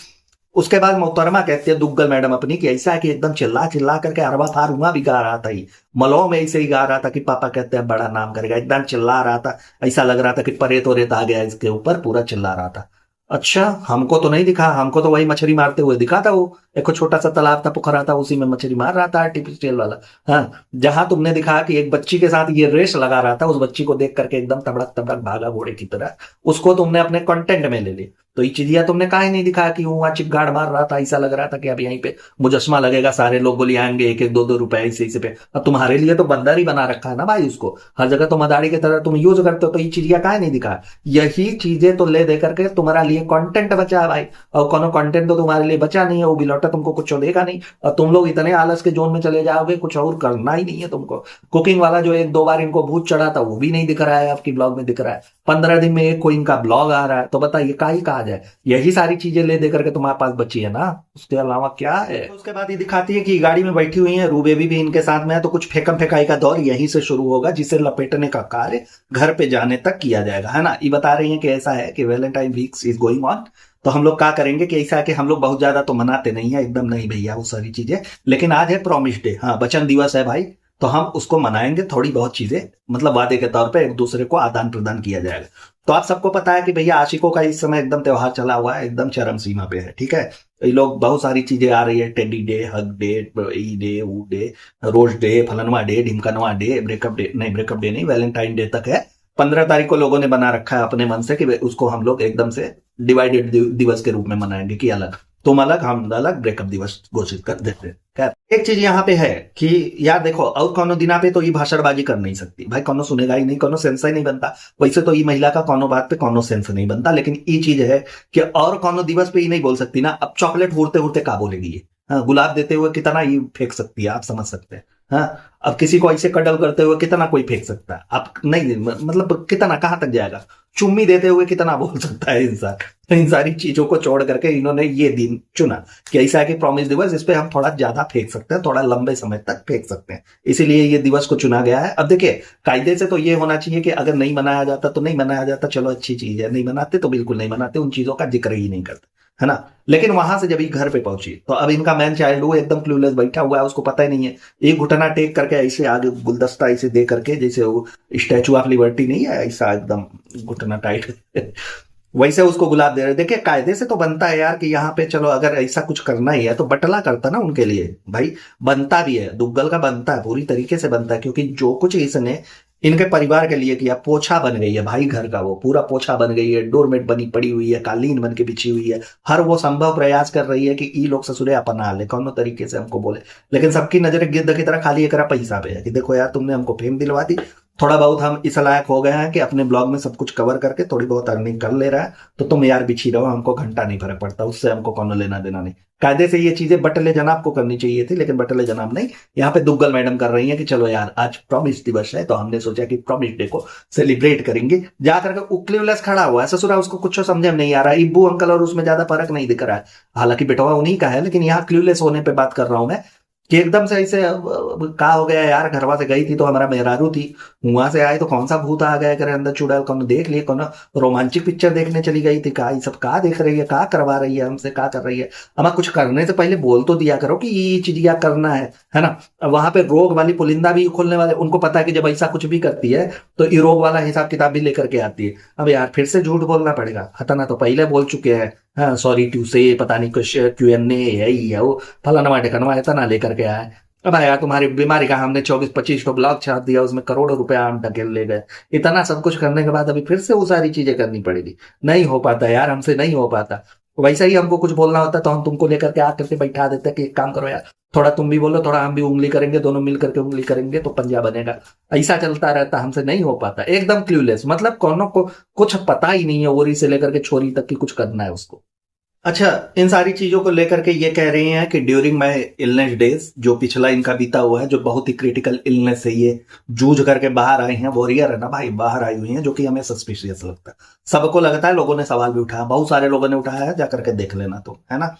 उसके बाद मोहतरमा कहती है दुग्गल मैडम अपनी कि ऐसा है कि एकदम चिल्ला चिल्ला करके अरबा फारूंगा भी गा रहा था, ही मलौ में ऐसे ही गा रहा था कि पापा कहते हैं बड़ा नाम करेगा, एकदम चिल्ला रहा था, ऐसा लग रहा था कि परेत वरेत आ गया इसके ऊपर, पूरा चिल्ला रहा था। अच्छा, हमको तो नहीं दिखा, हमको तो वही मछली मारते हुए दिखा था। वो एक छोटा सा तालाब था, पोखरा था, उसी में मछली मार रहा था आर्टिफिशियल वाला। हाँ, जहां तुमने दिखा कि एक बच्ची के साथ ये रेस लगा रहा था, उस बच्ची को देख करके एकदम तबड़क तबड़क भागा घोड़े की तरह, उसको तुमने अपने कंटेंट में ले ली। तो ये चिड़िया तुमने काहे नहीं दिखा कि वो वहां चिपगाड़ मार रहा था, ऐसा लग रहा था कि अब यहीं पे मुजस्मा लगेगा, सारे लोग बोली आएंगे, एक एक दो दो रुपए ऐसे ऐसे पे। अब तुम्हारे लिए तो बंदर ही बना रखा है ना भाई उसको, हर जगह तो मदारी की तरह तुम यूज करते हो, तो ये चिड़िया काहे नहीं दिखा? यही चीजें तो ले दे करके तुम्हारा लिए कंटेंट बचा है भाई। और कोनो कंटेंट तो तुम्हारे लिए बचा नहीं है, वो बिलौटा तुमको कुछ देगा नहीं, और तुम लोग इतने आलस के जोन में चले जाओगे, कुछ और करना ही नहीं है तुमको। कुकिंग वाला जो एक दो बार इनको भूत चढ़ा था, वो भी नहीं दिख रहा है आपकी ब्लॉग में, दिख रहा है 15 दिन में एक कोई इनका ब्लॉग आ रहा है, तो बताइए का ही कहा जाए। यही सारी चीजें ले दे करके तुम्हारे पास बची है ना, उसके अलावा क्या है? तो उसके बाद ये दिखाती है कि गाड़ी में बैठी हुई है, रू बेबी भी इनके साथ में है, तो कुछ फेंकम फेंकाई का दौर यहीं से शुरू होगा, जिसे लपेटने का कार्य घर पे जाने तक किया जाएगा, है ना। ये बता रही है कि ऐसा है कि Valentine weeks is going on, तो हम लोग क्या करेंगे कि ऐसा है कि हम लोग बहुत ज्यादा तो मनाते नहीं है, एकदम नहीं भैया वो सारी चीजें, लेकिन आज है प्रॉमिस डे, हाँ वचन दिवस है भाई, तो हम उसको मनाएंगे, थोड़ी बहुत चीजें मतलब वादे के तौर पे एक दूसरे को आदान प्रदान किया जाएगा। तो आप सबको पता है कि भैया आशिकों का इस समय एकदम त्योहार चला हुआ है, एकदम चरम सीमा पे है, ठीक है। ये लोग बहुत सारी चीजें आ रही है, टेडी डे, हग डे, ई डे, वो डे, रोज डे, फलनवा डे, ढिमकनवा डे, ब्रेकअप डे नहीं, ब्रेकअप डे नहीं, वैलेंटाइन डे तक है। 15 तारीख को लोगों ने बना रखा है अपने मन से कि उसको हम लोग एकदम से डिवाइडेड दिवस के रूप में मनाएंगे, कि अलग तुम अलग हम अलग, ब्रेकअप दिवस घोषित कर देते हैं। खैर एक चीज यहाँ पे है कि यार देखो, और कोनो दिना पे तो ये भाषणबाजी कर नहीं सकती भाई, कोनो सुनेगा ही नहीं, कोनो सेंस ही नहीं बनता। वैसे तो ये महिला का कोनो बात पे कोनो सेंस नहीं बनता, लेकिन ये चीज है कि और कोनो दिवस पे ही नहीं बोल सकती ना। अब चॉकलेट उड़ते उड़ते का बोलेगी ये, हाँ, गुलाब देते हुए कितना ये फेंक सकती है, आप समझ सकते हैं। हाँ, अब किसी को ऐसे कडल करते हुए कितना कोई फेंक सकता है, आप नहीं मतलब कितना कहां तक जाएगा, चुम्मी देते हुए कितना बोल सकता है इंसान। तो इन सारी चीजों को छोड़ करके इन्होंने ये दिन चुना कि ऐसा है कि प्रॉमिस दिवस, इस पे हम थोड़ा ज्यादा फेंक सकते हैं, थोड़ा लंबे समय तक फेंक सकते हैं, इसीलिए ये दिवस को चुना गया है। अब देखिए, कायदे से तो ये होना चाहिए कि अगर नहीं मनाया जाता तो नहीं मनाया जाता, चलो अच्छी चीज है, नहीं मनाते तो बिल्कुल नहीं मनाते, उन चीजों का जिक्र ही नहीं करते, है ना। लेकिन वहां से जब ये घर पे पहुंची, तो अब इनका मैन चाइल्ड वो एकदम क्लूलेस बैठा हुआ है, उसको पता ही नहीं है। एक घुटना टेक करके ऐसे आगे गुलदस्ता ऐसे दे करके, जैसे वो स्टैचू ऑफ लिबर्टी नहीं है, ऐसा एकदम घुटना टाइट वैसे उसको गुलाब दे रहे। देखिए कायदे से तो बनता है यार कि यहाँ पे चलो अगर ऐसा कुछ करना ही है तो बटला करता ना उनके लिए भाई, बनता भी है, दुग्गल का बनता है, पूरी तरीके से बनता है, क्योंकि जो कुछ इसने इनके परिवार के लिए किया, पोछा बन गई है भाई घर का, वो पूरा पोछा बन गई है, डोरमेट बनी पड़ी हुई है, कालीन बन के बिछी हुई है, हर वो संभव प्रयास कर रही है कि ई लोग ससुरे अपना ले, कौनो तरीके से हमको बोले। लेकिन सबकी नजरें गिद्ध की तरह खाली एक पैसा पे है कि देखो यार तुमने हमको फेम दिलवा दी, थोड़ा बहुत हम इस लायक हो गए हैं कि अपने ब्लॉग में सब कुछ कवर करके थोड़ी बहुत अर्निंग कर ले रहा है, तो तुम यार बिछी रहो, हमको घंटा नहीं फर्क पड़ता, उससे हमको कौन लेना देना नहीं। कायदे से ये चीजें बटले जनाब को करनी चाहिए थी, लेकिन बटले जनाब नहीं, यहाँ पे दुग्गल मैडम कर रही है कि चलो यार आज प्रॉमिस दिवस है, तो हमने सोचा कि प्रॉमिस डे को सेलिब्रेट करेंगे। जाकर के उकली उलस खड़ा हुआ है ससुरा, उसको कुछ समझ में नहीं आ रहा है, इब्बू अंकल और उसमें ज्यादा फर्क नहीं दिख रहा है, हालांकि बेटवा उन्हीं का है, लेकिन यहाँ क्ल्यूलेस होने पे बात कर रहा हूं मैं कि एकदम से ऐसे कहा हो गया यार, घरवा से गई थी तो हमारा मेहरारू थी, वहां से आए तो कौन सा भूत आ गया करे अंदर चुड़ैल, कौन देख लिए, कौन रोमांचिक पिक्चर देखने चली गई थी, का ये सब का देख रही है, का करवा रही है हमसे, का कर रही है। हमें कुछ करने से पहले बोल तो दिया करो कि ये चीज करना है ना। अब वहां पे रोग वाली पुलिंदा भी खोलने वाले, उनको पता है कि जब ऐसा कुछ भी करती है तो ये रोग वाला हिसाब किताब भी लेकर के आती है। अब यार फिर से झूठ बोलना पड़ेगा, हतना तो पहले बोल चुके हैं, हाँ सॉरी टू से पता नहीं कुछ Q&A है वो फलाना ढकनवा इतना लेकर के आया। अब यार तुम्हारी बीमारी का हमने 24-25 को ब्लॉग छाप दिया, उसमें करोड़ों रुपए हम ढकेल ले गए, इतना सब कुछ करने के बाद अभी फिर से वो सारी चीजें करनी पड़ेगी, नहीं हो पाता यार, हमसे नहीं हो पाता। वैसा ही हमको कुछ बोलना होता तो हम तुमको लेकर के आकर के बैठा देते कि एक काम करो यार, थोड़ा तुम भी बोलो, थोड़ा हम भी उंगली करेंगे, दोनों मिल करके उंगली करेंगे तो पंजा बनेगा। ऐसा चलता रहता, हमसे नहीं हो पाता, एकदम क्लूलेस, मतलब कोनो को कुछ पता ही नहीं है, ओरी से लेकर के छोरी तक की कुछ करना है उसको। अच्छा, इन सारी चीजों को लेकर के ये कह रही हैं कि ड्यूरिंग माय इलनेस डेज, जो पिछला इनका बीता हुआ है, जो बहुत ही क्रिटिकल इलनेस है, ये जूझ करके बाहर आई हैं, वॉरियर है ना भाई, बाहर आई हुई हैं, जो कि हमें सस्पिशियस लगता है, सबको लगता है, लोगों ने सवाल भी उठाया, बहुत सारे लोगों ने उठाया है, जाकर के देख लेना तो, है ना।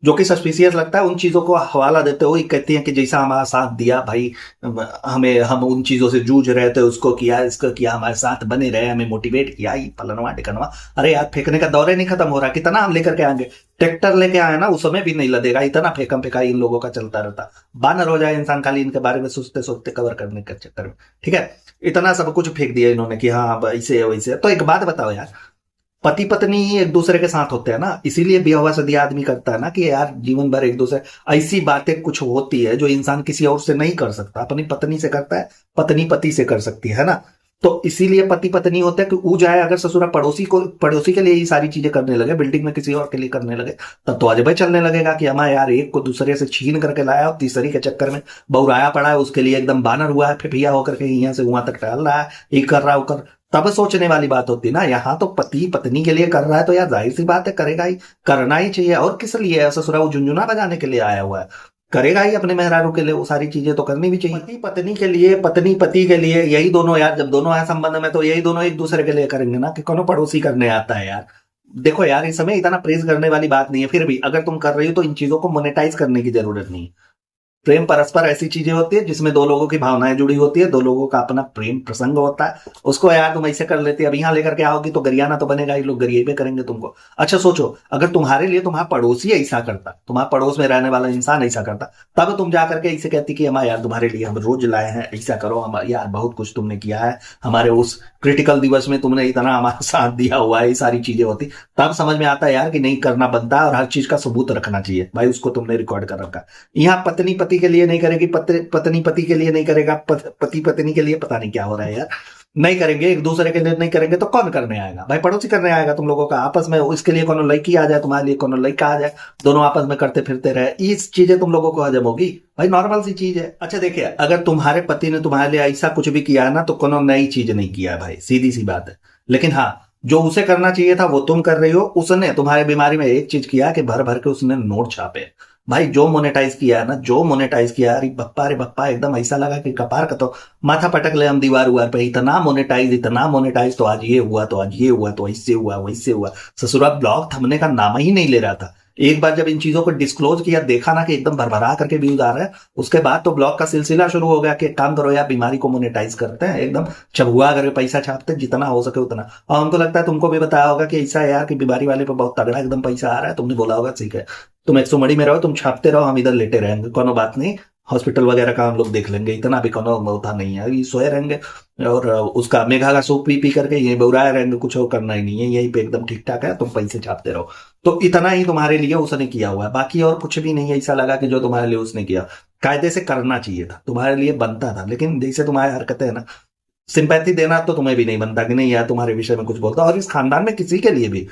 जो कि सस्पिशियस लगता है, उन चीजों को हवाला देते हुए कहती हैं कि जैसा हमारा साथ दिया भाई, हमें हम उन चीजों से जूझ रहे थे, उसको किया, इसको किया, हमारे साथ बने रहे, हमें मोटिवेट किया, ये फलनवा ढिकनवा। अरे यार फेंकने का दौरे नहीं खत्म हो रहा, कितना हम लेकर के आएंगे, ट्रैक्टर लेके आए ना उस समय भी नहीं लदेगा, इतना फेंकम फेंका इन लोगों का चलता रहता, बानर हो जाए इंसान खाली इनके बारे में सोचते सोचते कवर करने के चक्कर में, ठीक है। इतना सब कुछ फेंक दिया इन्होंने कि हाँ ऐसे है वैसे। तो एक बात बताओ यार, पति पत्नी ही एक दूसरे के साथ होते हैं ना, इसीलिए ब्याह शादी आदमी करता है ना कि यार जीवन भर एक दूसरे, ऐसी बातें कुछ होती है जो इंसान किसी और से नहीं कर सकता, अपनी पत्नी से करता है, पत्नी पति से कर सकती है ना। तो इसीलिए पति पत्नी होते हैं कि वो जाए अगर ससुरा पड़ोसी के लिए ये सारी चीजें करने लगे, बिल्डिंग में किसी और के लिए करने लगे, तब तो अजब चलने लगेगा कि हमारा यार एक को दूसरे से छीन करके लाया और तीसरी के चक्कर में बहुराया पड़ा है, उसके लिए एकदम बानर हुआ है, फिर होकर के यहाँ से वहां तक टहल रहा है, ये कर रहा है वो कर, तब सोचने वाली बात होती है ना। यहाँ तो पति पत्नी के लिए कर रहा है तो यार जाहिर सी बात है करेगा ही, करना ही चाहिए। और किस लिए है ससुरा, वो झुंझुना बजाने के लिए आया हुआ है, करेगा ही अपने मेहरारू के लिए, वो सारी चीजें तो करनी भी चाहिए। पति पत्नी के लिए, पत्नी पति के लिए, यही दोनों यार जब दोनों है संबंध में तो यही दोनों एक दूसरे के लिए करेंगे ना, कि कौन पड़ोसी करने आता है यार। देखो यार इस समय इतना प्रेज करने वाली बात नहीं है, फिर भी अगर तुम कर रही हो तो इन चीजों को मोनेटाइज करने की जरूरत नहीं है। प्रेम परस्पर ऐसी चीजें होती है जिसमें दो लोगों की भावनाएं जुड़ी होती है, दो लोगों का अपना प्रेम प्रसंग होता है, उसको यार तुम ऐसे कर लेती है, अब यहाँ लेकर के आओगी तो गरियाना तो बनेगा ही, लोग गरिए पे करेंगे तुमको। अच्छा सोचो, अगर तुम्हारे लिए तुम्हारा पड़ोसी ऐसा करता, तुम्हारा पड़ोस में रहने वाला इंसान ऐसा करता, तब तुम जाकर के ऐसे कहती कि हमारे यार तुम्हारे लिए हम रोज लाए हैं, ऐसा करो, हम यार बहुत कुछ तुमने किया है, हमारे उस क्रिटिकल दिवस में तुमने इतना हमारा साथ दिया हुआ है, ये सारी चीजें होती, तब समझ में आता है यार कि नहीं करना बनता है और हर चीज का सबूत रखना चाहिए भाई, उसको तुमने रिकॉर्ड कर रखा। यहाँ पत्नी पति के लिए नहीं करेगी, पत्नी पति के लिए नहीं करेगा, पति पत्नी के लिए पता नहीं क्या हो रहा है यार, नहीं करेंगे, एक दूसरे के लिए नहीं करेंगे तो कौन करने आएगा भाई, पड़ोसी करने आएगा तुम लोगों का आपस में, इसके लिए कौन लड़की आ जाए, तुम्हारे लिए कौन लड़का आ जाए, दोनों आपस में करते फिरते रहे, ये चीजें तुम लोगों को हजम होगी भाई, नॉर्मल सी चीज है। अच्छा देखिए, अगर तुम्हारे पति ने तुम्हारे लिए ऐसा कुछ भी किया है ना तो कोनो नई चीज नहीं किया है भाई, सीधी सी बात है। लेकिन हाँ, जो उसे करना चाहिए था वो तुम कर रही हो, उसने तुम्हारे बीमारी में एक चीज किया कि भर भर के उसने नोट छापे भाई, जो मोनेटाइज किया है ना, जो मोनेटाइज किया, अरे बप्पा एकदम ऐसा लगा कि कपार का तो माथा पटक ले हम दीवार उवार पे, इतना मोनेटाइज इतना मोनेटाइज, तो आज ये हुआ तो आज ये हुआ तो ऐसे हुआ वैसे हुआ, ससुरा ब्लॉग थमने का नाम ही नहीं ले रहा था। एक बार जब इन चीजों को डिस्क्लोज किया, देखा ना कि एकदम भरभरा करके व्यूज आ रहे हैं, उसके बाद तो ब्लॉग का सिलसिला शुरू हो गया कि एक काम करो यार, बीमारी को मोनेटाइज करते हैं, एकदम चबुआ करके पैसा छापते हैं जितना हो सके उतना। और हमको लगता है तुमको भी बताया होगा कि ऐसा है यार कि बीमारी वाले पे बहुत तगड़ा एकदम पैसा आ रहा है, तुमने बोला होगा ठीक है तुम 100 मड़ी में रहो, तुम छापते रहो, हम इधर लेटे रहेंगे, कोनो बात नहीं, हॉस्पिटल वगैरह का हम लोग देख लेंगे, इतना भी कोनो होता नहीं है, ये सोए रहेंगे और उसका मेघा का सूप पी पी करके ये बुराए रहेंगे, कुछ और करना ही नहीं है, यही पे एकदम ठीक ठाक है, तुम पैसे छापते रहो। तो इतना ही तुम्हारे लिए उसने किया हुआ है, बाकी और कुछ भी नहीं है ऐसा लगा कि जो तुम्हारे लिए उसने किया, कायदे से करना चाहिए था, तुम्हारे लिए बनता था, लेकिन जैसे तुम्हारी हरकतें है ना, सिंपैथी देना तो तुम्हें भी नहीं बनता कि नहीं यार तुम्हारे विषय में कुछ बोलता। और इस खानदान में किसी के लिए भी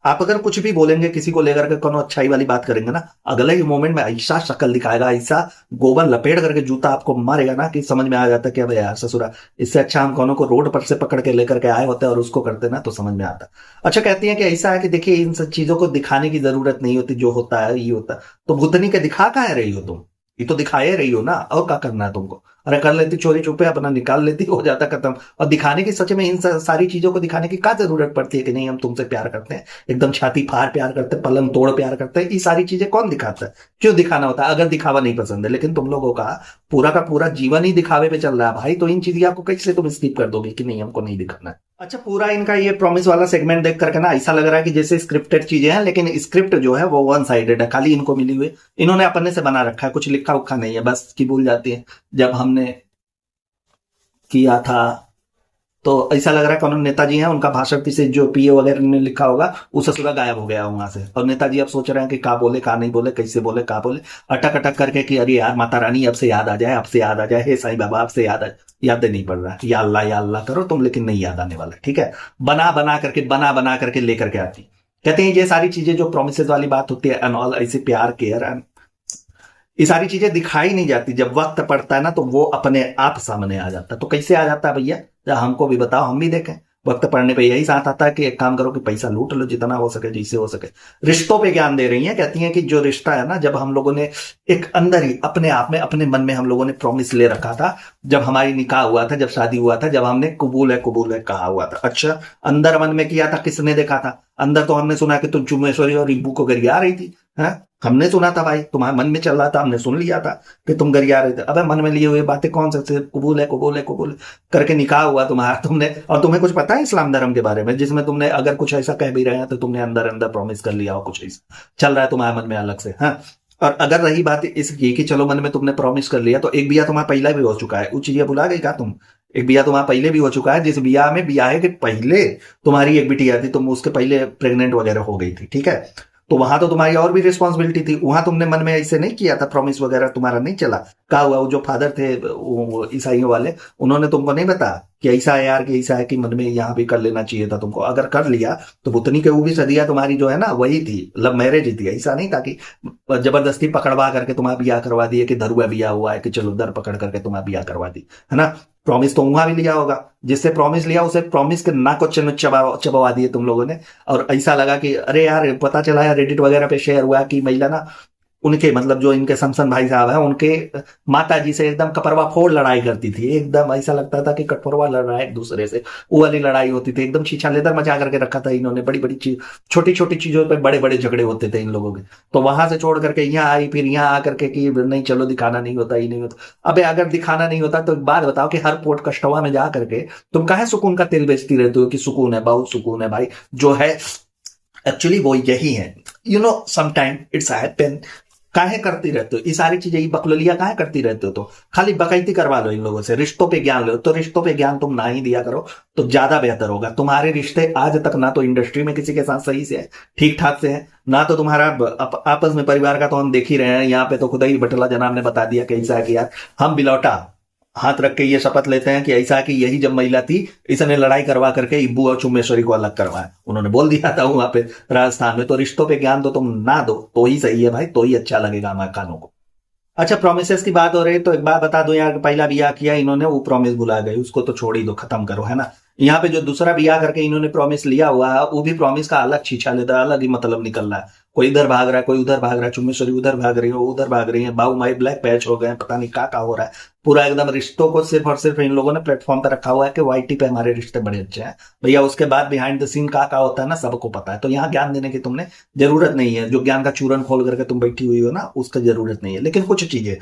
आप अगर कुछ भी बोलेंगे, किसी को लेकर के कोनो अच्छाई वाली बात करेंगे ना, अगले ही मोमेंट में ऐसा शक्ल दिखाएगा, ऐसा गोबर लपेट करके जूता आपको मारेगा ना कि समझ में आ जाता है कि अब यार ससुरा, इससे अच्छा हम कोनो को रोड पर से पकड़ के लेकर के आए होते और उसको करते ना तो समझ में आता। अच्छा कहती हैं कि ऐसा है कि देखिए इन सब चीजों को दिखाने की जरूरत नहीं होती, जो होता है ये होता है, तो भूतनी के दिखा कहाँ रही हो तुम, ये तो दिखाए रही हो ना, और क्या करना है तुमको, अरे कर लेती चोरी छुपे अपना निकाल लेती, हो जाता खत्म। और दिखाने की, सच में इन सारी चीजों को दिखाने की क्या जरूरत पड़ती है कि नहीं हम तुमसे प्यार करते हैं, एकदम छाती फाड़ प्यार करते हैं, पलंग तोड़ प्यार करते हैं, ये सारी चीजें कौन दिखाता है, क्यों दिखाना होता है, अगर दिखावा नहीं पसंद है। लेकिन तुम लोगों का पूरा जीवन ही दिखावे पे चल रहा है भाई, तो इन चीजें आपको कैसे तुम स्किप कर दोगे कि नहीं हमको नहीं दिखाना है। अच्छा पूरा इनका ये प्रॉमिस वाला सेगमेंट देख करके ना ऐसा लग रहा है कि जैसे स्क्रिप्टेड चीजें हैं, लेकिन स्क्रिप्ट जो है वो वन साइडेड है, खाली इनको मिली हुई, इन्होंने अपने से बना रखा है, कुछ लिखा उखा नहीं है, बस की भूल जाती है जब हमने किया था, तो ऐसा लग रहा है कौन नेताजी हैं, उनका भाषण पीछे जो पीए वगैरह ने लिखा होगा वो ससुरा गायब हो गया वहां से, और नेताजी अब सोच रहे हैं कि का बोले का नहीं बोले, कैसे बोले का बोले, अटक अटक करके कि अरे यार माता रानी अब से याद आ जाए, अब से याद आ जाए, हे साईं बाबा अब से याद आ जाए, याद नहीं पड़ रहा है, या अल्लाह करो तुम, लेकिन नहीं याद आने वाला, ठीक है, बना बना करके लेकर के आती। कहते हैं ये सारी चीजें जो प्रोमिस वाली बात होती है एंड ऑल, ऐसे प्यार केयर एंड ये सारी चीजें दिखाई नहीं जाती, जब वक्त पड़ता है ना तो वो अपने आप सामने आ जाता है। तो कैसे आ जाता है भैया, हमको भी बताओ, हम भी देखें। वक्त पड़ने पे यही साथ आता है कि एक काम करो कि पैसा लूट लो जितना हो सके, जैसे हो सके। रिश्तों पे ज्ञान दे रही हैं, कहती हैं कि जो रिश्ता है ना, जब हम लोगों ने एक अंदर ही अपने आप में अपने मन में हम लोगों ने प्रॉमिस ले रखा था, जब हमारी निकाह हुआ था, जब शादी हुआ था, जब हमने कबूल है कहा हुआ था। अच्छा अंदर मन में किया था, किसने देखा था, अंदर तो हमने सुना कि तुम चुम्मेश्वरी और रिब्बू को गरिया रही थी, है हमने सुना था भाई, तुम्हारे मन में चल रहा था, हमने सुन लिया था कि तुम गरिया रहे थे। अबे मन में लिए हुए बातें कौन से, कबूल है करके निकाह हुआ तुम्हारा, तुमने, और तुम्हें कुछ पता है इस्लाम धर्म के बारे में, जिसमें तुमने अगर कुछ ऐसा कह भी रहे हैं तो तुमने अंदर अंदर प्रॉमिस कर लिया हो, कुछ ऐसा चल रहा है तुम्हारे मन में अलग से। हाँ, और अगर रही बात इसकी कि चलो मन में तुमने प्रॉमिस कर लिया, तो एक बिया तुम्हारा पहला भी हो चुका है, वो चीजें भुला गई क्या तुम, एक बिया तुम्हारा पहले भी हो चुका है, जिस बिया में बियाहे के पहले तुम्हारी एक बिटिया थी, तुम उसके पहले प्रेग्नेंट वगैरह हो गई थी, ठीक है। तो वहां तो तुम्हारी और भी रिस्पॉन्सिबिलिटी थी, वहां तुमने मन में ऐसे नहीं किया था, प्रॉमिस वगैरह तुम्हारा नहीं चला। कहा हुआ वो जो फादर थे वो ईसाइयों वाले, उन्होंने तुमको नहीं बताया कि ऐसा है यार, कि ऐसा है कि मन में यहाँ भी कर लेना चाहिए था तुमको, अगर कर लिया तो उतनी के वो भी सदिया तुम्हारी जो है ना वही थी, लव मैरिज ही थी। ऐसा नहीं था कि जबरदस्ती पकड़वा करके तुम्हारा बियाह करवा दिए कि धरुआ बियाह हुआ है कि चलो दर पकड़ करके तुम्हारा बियाह करवा दी, है ना। प्रॉमिस तो वहां भी लिया होगा, जिससे प्रॉमिस लिया उसे प्रॉमिस के ना को चबवा दिए तुम लोगों ने। और ऐसा लगा कि अरे यार, पता चला यार रेडिट वगैरह पे शेयर हुआ कि महिला ना उनके मतलब जो इनके समसन भाई साहब हैं उनके माता जी से एकदम कपरवा फोड़ लड़ाई करती थी, एकदम ऐसा लगता था कि कटोरवा लड़ रहा है एक दूसरे से, वो वाली लड़ाई होती थी, एकदम छीछा लेदर मचा करके रखा था इन्होंने। बड़ी बड़ी चीज, छोटी छोटी चीजों पे बड़े बड़े झगड़े होते थे इन लोगों के। तो वहां से छोड़ करके यहाँ आई, फिर यहाँ आकर के कि नहीं चलो दिखाना नहीं होता, ही नहीं होता। अबे अगर दिखाना नहीं होता तो एक बात बताओ कि हर पोर्ट कस्टवा में जा करके तुम काहे सुकून का तेल बेचती रहते हो कि सुकून है, बहुत सुकून है भाई। जो है एक्चुअली वो यही है, you know sometime it's happen. काहे करती रहते हो ये सारी चीजें, ये बकलोलिया काहे करती रहते हो? तो खाली बकैती करवा लो इन लोगों से, रिश्तों पे ज्ञान लो। तो रिश्तों पे ज्ञान तुम ना ही दिया करो तो ज्यादा बेहतर होगा। तुम्हारे रिश्ते आज तक ना तो इंडस्ट्री में किसी के साथ सही से है, ठीक ठाक से है, ना तो तुम्हारा आपस में परिवार का तो हम देख ही रहे हैं। यहाँ पे तो खुदा ही बटला जनाब ने बता दिया कि ऐसा है कि यार हम बिलौटा हाथ रख के ये शपथ लेते हैं कि ऐसा कि यही जब महिला थी इसने लड़ाई करवा करके इब्बू और चुम्बेश्वरी को अलग करवाया। उन्होंने बोल दिया था वहां पे राजस्थान में। तो रिश्तों पे ज्ञान तो तुम ना दो तो ही सही है भाई, तो ही अच्छा लगेगा हमारे कानों को। अच्छा, प्रोमिसेस की बात हो रही है तो एक बात बता दो यार, पहला बियाह किया इन्होंने, वो प्रॉमिस भुला गए, उसको तो छोड़ ही दो, खत्म करो, है ना। यहाँ पे जो दूसरा बियाह करके इन्होंने प्रॉमिस लिया हुआ है वो भी प्रॉमिस का अलग छीछा लेता है, अलग ही मतलब निकल रहा है। कोई इधर भाग रहा है, कोई उधर भाग रहा है, चुम्बेश्वरी उधर भाग रही हो, उधर भाग रही है, बाऊ माई ब्लैक पैच हो गए, पता नहीं क्या हो रहा है। पूरा एकदम रिश्तों को सिर्फ और सिर्फ इन लोगों ने प्लेटफॉर्म पर रखा हुआ है कि वाईटी पे हमारे रिश्ते बड़े अच्छे हैं। भैया उसके बाद बिहाइंड द सीन क्या होता है ना, सबको पता है। तो यहाँ ज्ञान देने की तुमने जरूरत नहीं है, जो ज्ञान का चूरन खोल करके तुम बैठी हुई हो ना, उसका जरूरत नहीं है। लेकिन कुछ चीजें,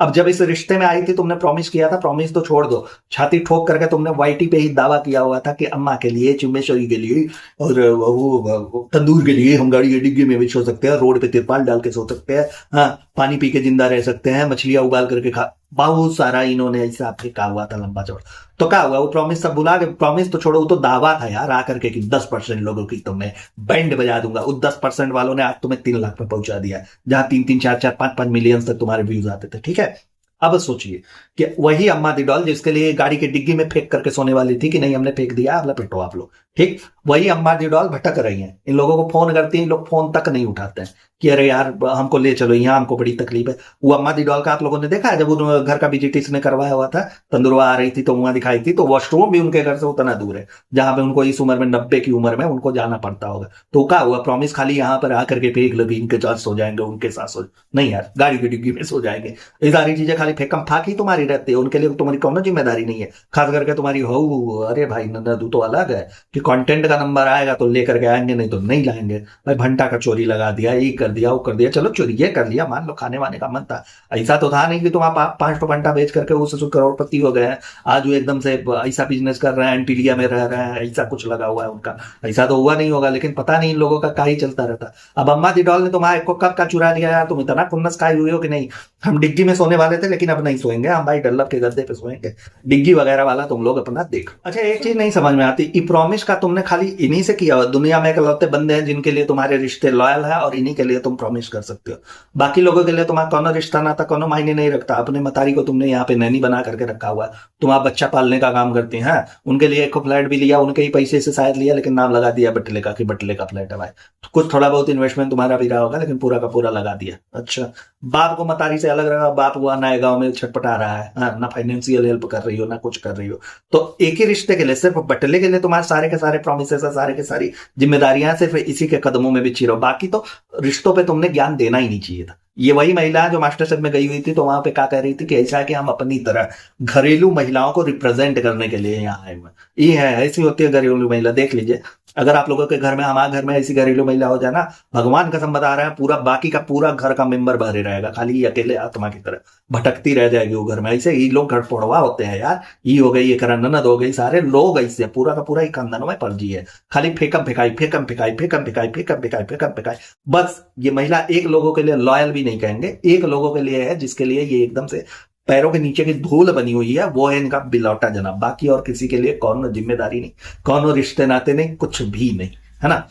अब जब इस रिश्ते में आई थी तुमने प्रॉमिस किया था, प्रॉमिस तो छोड़ दो, छाती ठोक करके तुमने वाईटी पे ही दावा किया हुआ था कि अम्मा के लिए, चुम्बेश्वरी के लिए और वो तंदूर के लिए हम गाड़ी के डिग्गी में भी सो सकते हैं, रोड पे तिरपाल डाल के सो सकते हैं, हाँ पानी पी के जिंदा रह सकते हैं, मछलियां उबाल करके खा, बहुत सारा इन्होंने ऐसा आपके कहा हुआ था लंबा चौड़ा। तो क्या हुआ, वो प्रॉमिस सब भुला गए। प्रॉमिस तो छोड़ो, वो तो दावा था यार आकर के कि 10% लोगों की तो मैं बैंड बजा दूंगा। उस 10% वालों ने आज तुम्हें 3 लाख पे पहुंचा दिया, जहां 3-3, 4-4, 5-5 मिलियन तक तुम्हारे व्यूज आते थे, ठीक है। अब सोचिए कि वही अम्मा दिडोल जिसके लिए गाड़ी की डिग्गी में फेंक करके सोने वाली थी कि नहीं हमने फेंक दिया, अब लपेटो आप लोग, ठीक। वही अम्मा दिडोल भटक रही हैं, इन लोगों को फोन करती हैं, इन लोग फोन तक नहीं उठाते हैं कि अरे यार हमको ले चलो यहाँ, हमको बड़ी तकलीफ है। वो अम्मा दिडोल का आप लोगों ने देखा है, जब वो घर का विजिटिस ने करवाया हुआ था, तंदुरवा आ रही थी तो वहां दिखाई थी, तो वॉशरूम भी उनके घर से उतना दूर है जहां पे उनको इस उम्र में 90 की उम्र में उनको जाना पड़ता होगा। तो क्या हुआ, प्रॉमिस खाली यहाँ पर आकर के फेंक लो इनके साथ सो जाएंगे, उनके साथ सो नहीं यार, गाड़ी की डिग्गी में सो जाएंगे। ये सारी चीजें खाली फेंकम फाक ही तुम्हारी रहती है, उनके लिए तुम्हारी कौन जिम्मेदारी नहीं है। खास करके तुम्हारी हो, अरे भाई नंदू तो अलग है कि कंटेंट का नंबर आएगा तो लेकर के आएंगे, नहीं तो नहीं लाएंगे। भाई भंटा का चोरी लगा दिया, ये कर दिया, वो कर दिया, चलो चोरी ये कर लिया, मान लो खाने वाने का मन था। ऐसा तो था नहीं कि तुम आप 5 भंटा बेच करके उससे करोड़पति हो गए हैं, आज वो एकदम से ऐसा बिजनेस कर रहे हैं, एंटीलिया में रह रहे हैं, ऐसा कुछ लगा हुआ है उनका। ऐसा तो हुआ नहीं होगा, लेकिन पता नहीं इन लोगों का क्या ही चलता रहता। अब अम्मा दिडोल ने तुम्हारे को कब का चुरा लिया यार, तुम इतना खुन्नस खाई हुई हो कि नहीं हम डिग्गी में सोने वाले थे लेकिन अब नहीं सोएंगे, हम भाई डल्लब के गद्दे पे सोएंगे, डिग्गी वगैरह वाला तुम लोग अपना देखो। अच्छा, एक चीज नहीं समझ में आती, ई प्रॉमिस का तुमने खाली इन्हीं से किया हुआ, दुनिया में इकलौते बंदे हैं जिनके लिए तुम्हारे रिश्ते लॉयल है और इन्हीं के लिए तुम प्रॉमिस कर सकते हो। बाकी लोगों के लिए तुम्हारा कौन रिश्ता नाता कौन मायने नहीं रखता। अपने मतारी को तुमने यहाँ पे नैनी बना करके रखा हुआ है, तुम्हारा बच्चा पालने का काम करती है, उनके लिए एक फ्लैट भी लिया, उनके ही पैसे से शायद लिया, लेकिन नाम लगा दिया बटले का कि बटले का फ्लैट है भाई। तो कुछ थोड़ा बहुत इन्वेस्टमेंट तुम्हारा भी रहा होगा, लेकिन पूरा का पूरा लगा दिया। अच्छा, बाप को मतारी से अलग रहा, बाप हुआ नए गांव में छटपटा रहा है, ना फाइनेंशियल हेल्प कर रही हो ना कुछ कर रही हो। तो एक ही रिश्ते के लिए, सिर्फ बटले के लिए तुम्हारे सारे के सारे प्रोमिसेस, सारे के सारी जिम्मेदारियां सिर्फ इसी के कदमों में बिछी रहो। बाकी तो रिश्तों पे तुमने ज्ञान देना ही नहीं चाहिए था। ये वही महिला जो मास्टर शेफ में गई हुई थी, तो वहां पे क्या कह रही थी कि ऐसा है कि हम अपनी तरह घरेलू महिलाओं को रिप्रेजेंट करने के लिए यहाँ आए हुए। ये है, ऐसी होती है घरेलू महिला। देख लीजिए, अगर आप लोगों के घर में, हमारे घर में ऐसी घरेलू महिला हो जाए ना, भगवान कसम बता रहा है, पूरा बाकी का पूरा घर का मेंबर भरे रहेगा, खाली ये अकेले आत्मा की तरह भटकती रह जाएगी वो घर में। ऐसे ये लोग घर पड़वा होते हैं यार, ये हो गई, ये करा ननद हो गई, सारे लोग ऐसे पूरा का पूरा ही खानदानों में फर्जी है। खाली फेकम फेकाई, फेकम फेकाई, फेकम फेकाई, फेकम फेकाई, फेकम फेकाई। बस ये महिला एक लोगों के लिए लॉयल भी नहीं कहेंगे, एक लोगों के लिए है जिसके लिए ये एकदम से पैरों के नीचे की धूल बनी हुई है, वो है इनका बिलौटा जनाब। बाकी और किसी के लिए कौन जिम्मेदारी नहीं, कौन रिश्ते नाते नहीं, कुछ भी नहीं, है ना।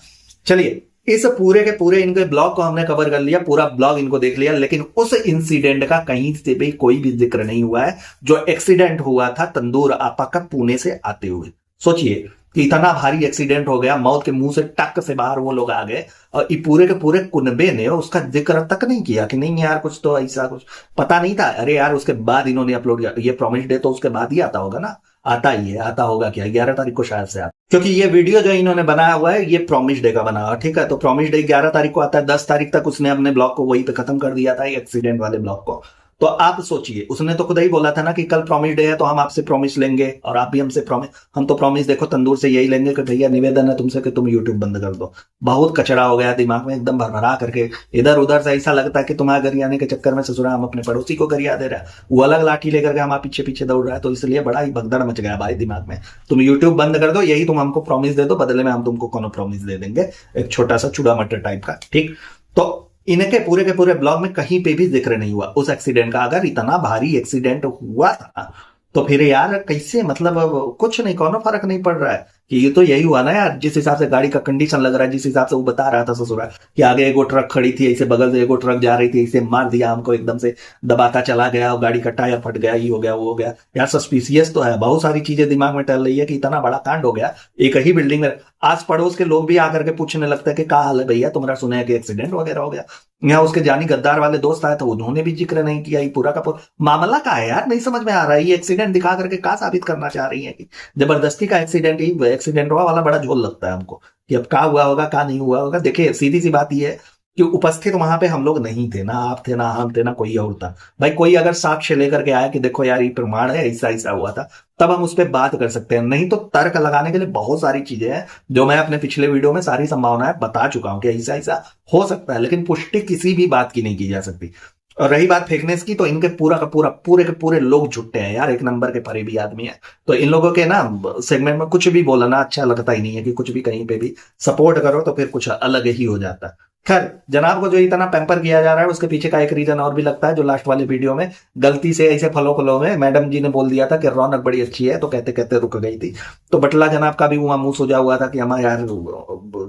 चलिए, इस पूरे के पूरे इनके ब्लॉग को हमने कवर कर लिया, पूरा ब्लॉग इनको देख लिया, लेकिन उस इंसिडेंट का कहीं से भी कोई भी जिक्र नहीं हुआ है जो एक्सीडेंट हुआ था तंदूर आपा का पुणे से आते हुए। सोचिए कि इतना भारी एक्सीडेंट हो गया, मौत के मुंह से टक से बाहर वो लोग आ गए, और ये पूरे के पूरे कुनबे ने उसका जिक्र तक नहीं किया कि नहीं यार कुछ तो ऐसा कुछ पता नहीं था। अरे यार उसके बाद इन्होंने अपलोड किया, ये प्रॉमिस डे तो उसके बाद ही आता होगा ना, आता ही है, आता होगा क्या 11 तारीख को शायद से आता, क्योंकि ये वीडियो जो इन्होंने बनाया हुआ है ये प्रॉमिस डे का बना हुआ, ठीक है। तो प्रॉमिस डे 11 तारीख को आता है, 10 तारीख तक उसने अपने ब्लॉग को वहीं पे खत्म कर दिया था, एक्सीडेंट वाले ब्लॉग को। तो आप सोचिए, उसने तो खुद ही बोला था ना कि कल प्रॉमिस डे है तो हम आपसे प्रॉमिस लेंगे, और आप भी हमसे प्रॉमिस, हम तो प्रॉमिस देखो तंदूर से यही लेंगे कि भैया निवेदन है तुमसे कि तुम यूट्यूब बंद कर दो। बहुत कचरा हो गया दिमाग में, एकदम भरभरा करके इधर उधर से ऐसा लगता है कि तुम्हारे घर आने के चक्कर में ससुरा हम अपने पड़ोसी को गरिया दे रहा है, वो अलग लाठी लेकर के हम पीछे पीछे दौड़ रहा है। तो इसलिए बड़ा ही भगदड़ मच गया भाई दिमाग में। तुम यूट्यूब बंद कर दो, यही तुम हमको प्रॉमिस दे दो, बदले में हम तुमको कौन प्रॉमिस दे देंगे, एक छोटा सा चूड़ा मटर टाइप का, ठीक। तो इनके पूरे के पूरे ब्लॉग में कहीं पे भी जिक्र नहीं हुआ उस एक्सीडेंट का। अगर इतना भारी एक्सीडेंट हुआ था तो फिर यार कैसे, मतलब कुछ नहीं, कोनो फर्क नहीं पड़ रहा है कि ये तो यही हुआ ना यार, जिस हिसाब से गाड़ी का कंडीशन लग रहा है, जिस हिसाब से वो बता रहा था ससुरा कि आगे एगो ट्रक खड़ी थी, ऐसे बगल से एगो ट्रक जा रही थी, ऐसे मार दिया हमको, एकदम से दबाता चला गया और गाड़ी का टायर फट गया, ये हो गया वो हो गया। यार सस्पिशियस तो है, बहुत सारी चीजें दिमाग में टल रही है कि इतना बड़ा कांड हो गया एक ही बिल्डिंग में। आस पड़ोस के लोग भी आकर के पूछने लगते हैं कि क्या हाल है भैया तुम्हारा, सुना है कि एक्सीडेंट वगैरह हो गया। यहाँ उसके जानी गद्दार वाले दोस्त आए तो उन्होंने भी जिक्र नहीं किया। ये पूरा का पूरा मामला क्या है यार, नहीं समझ में आ रहा है। ये एक्सीडेंट दिखा करके क्या साबित करना चाह रही है कि जबरदस्ती का एक्सीडेंट, ही एक्सीडेंट हुआ वाला बड़ा झोल लगता है हमको कि अब क्या हुआ होगा क्या नहीं हुआ होगा। देखिए सीधी सी बात यह है कि उपस्थित वहां पे हम लोग नहीं थे, ना आप थे ना हम थे ना कोई और था। भाई कोई अगर साक्ष्य लेकर के आया कि देखो यार ये प्रमाण है, ऐसा ऐसा हुआ था, तब हम उस पर बात कर सकते हैं। नहीं तो तर्क लगाने के लिए बहुत सारी चीजें हैं जो मैं अपने पिछले वीडियो में सारी संभावनाएं बता चुका हूं कि ऐसा ऐसा हो सकता है, लेकिन पुष्टि किसी भी बात की नहीं की जा सकती। और रही बात फेकनेस की, तो इनके पूरा का पूरा पूरे के पूरे लोग झुट्टे हैं यार, एक नंबर के परे भी आदमी है। तो इन लोगों के ना सेगमेंट में कुछ भी बोलना अच्छा लगता ही नहीं है कि कुछ भी कहीं पे भी सपोर्ट करो तो फिर कुछ अलग ही हो जाता है। खैर जनाब को जो इतना पैम्पर किया जा रहा है उसके पीछे का एक रीजन और भी लगता है, जो लास्ट वाले वीडियो में गलती से ऐसे फलो फलो में मैडम जी ने बोल दिया था कि रौनक बड़ी अच्छी है, तो कहते कहते रुक गई थी। तो बटला जनाब का भी वहां मुंह सोजा हुआ था कि हमारा यार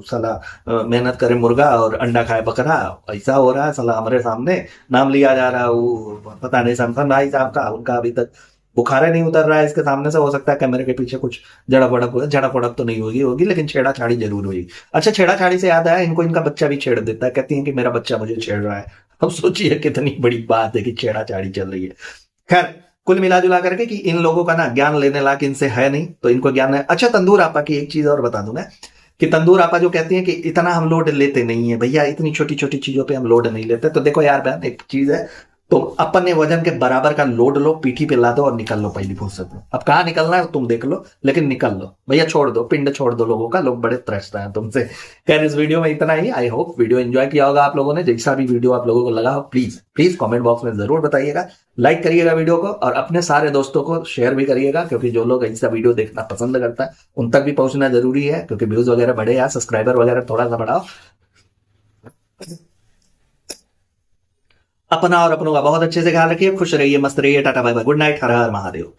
साला मेहनत करे मुर्गा और अंडा खाए बकरा, ऐसा हो रहा है साला हमारे सामने नाम लिया जा रहा है। वो पता नहीं सनसन भाई साहब का, उनका अभी तक बुखार नहीं उतर रहा है इसके सामने से। हो सकता है कैमरे के पीछे कुछ झड़प तो नहीं होगी लेकिन छेड़ाछाड़ी जरूर हुई। अच्छा छेड़ाछाड़ी से याद आया, इनको इनका बच्चा भी छेड़ देता है, कहती है कि मेरा बच्चा मुझे छेड़ रहा है। अब सोचिए कितनी बड़ी बात है कि छेड़ाछाड़ी चल रही है। खैर कुल मिला जुला करके कि इन लोगों का ना ज्ञान लेने लायक इनसे है नहीं, तो इनको ज्ञान है। अच्छा तंदूर आपा की एक चीज और बता दूं मैं कि तंदूर आपा जो कहती है कि इतना हम लोड लेते नहीं है भैया, इतनी छोटी छोटी चीजों पे हम लोड नहीं लेते। तो देखो यार बहन एक चीज है, तो अपने वजन के बराबर का लोड लो, पीठी पे ला दो और निकल लो पहली फुर्सत में। अब कहाँ निकलना है तुम देख लो, लेकिन निकल लो भैया, छोड़ दो पिंड छोड़ दो लोगों का, लोग बड़े त्रस्त हैं तुमसे। खैर इस वीडियो में इतना ही। आई होप वीडियो एंजॉय किया होगा आप लोगों ने। जैसा भी वीडियो आप लोगों को लगा हो प्लीज प्लीज कमेंट बॉक्स में जरूर बताइएगा, लाइक करिएगा वीडियो को और अपने सारे दोस्तों को शेयर भी करिएगा, क्योंकि जो लोग ऐसा वीडियो देखना पसंद करता है उन तक भी पहुंचना जरूरी है, क्योंकि व्यूज वगैरह बढ़े या सब्सक्राइबर वगैरह थोड़ा सा बढ़ाओ। अपना और अपनों का बहुत अच्छे से ख्याल रखिए, खुश रहिए, मस्त रहिए, tata bye bye, good night, हर हर महादेव।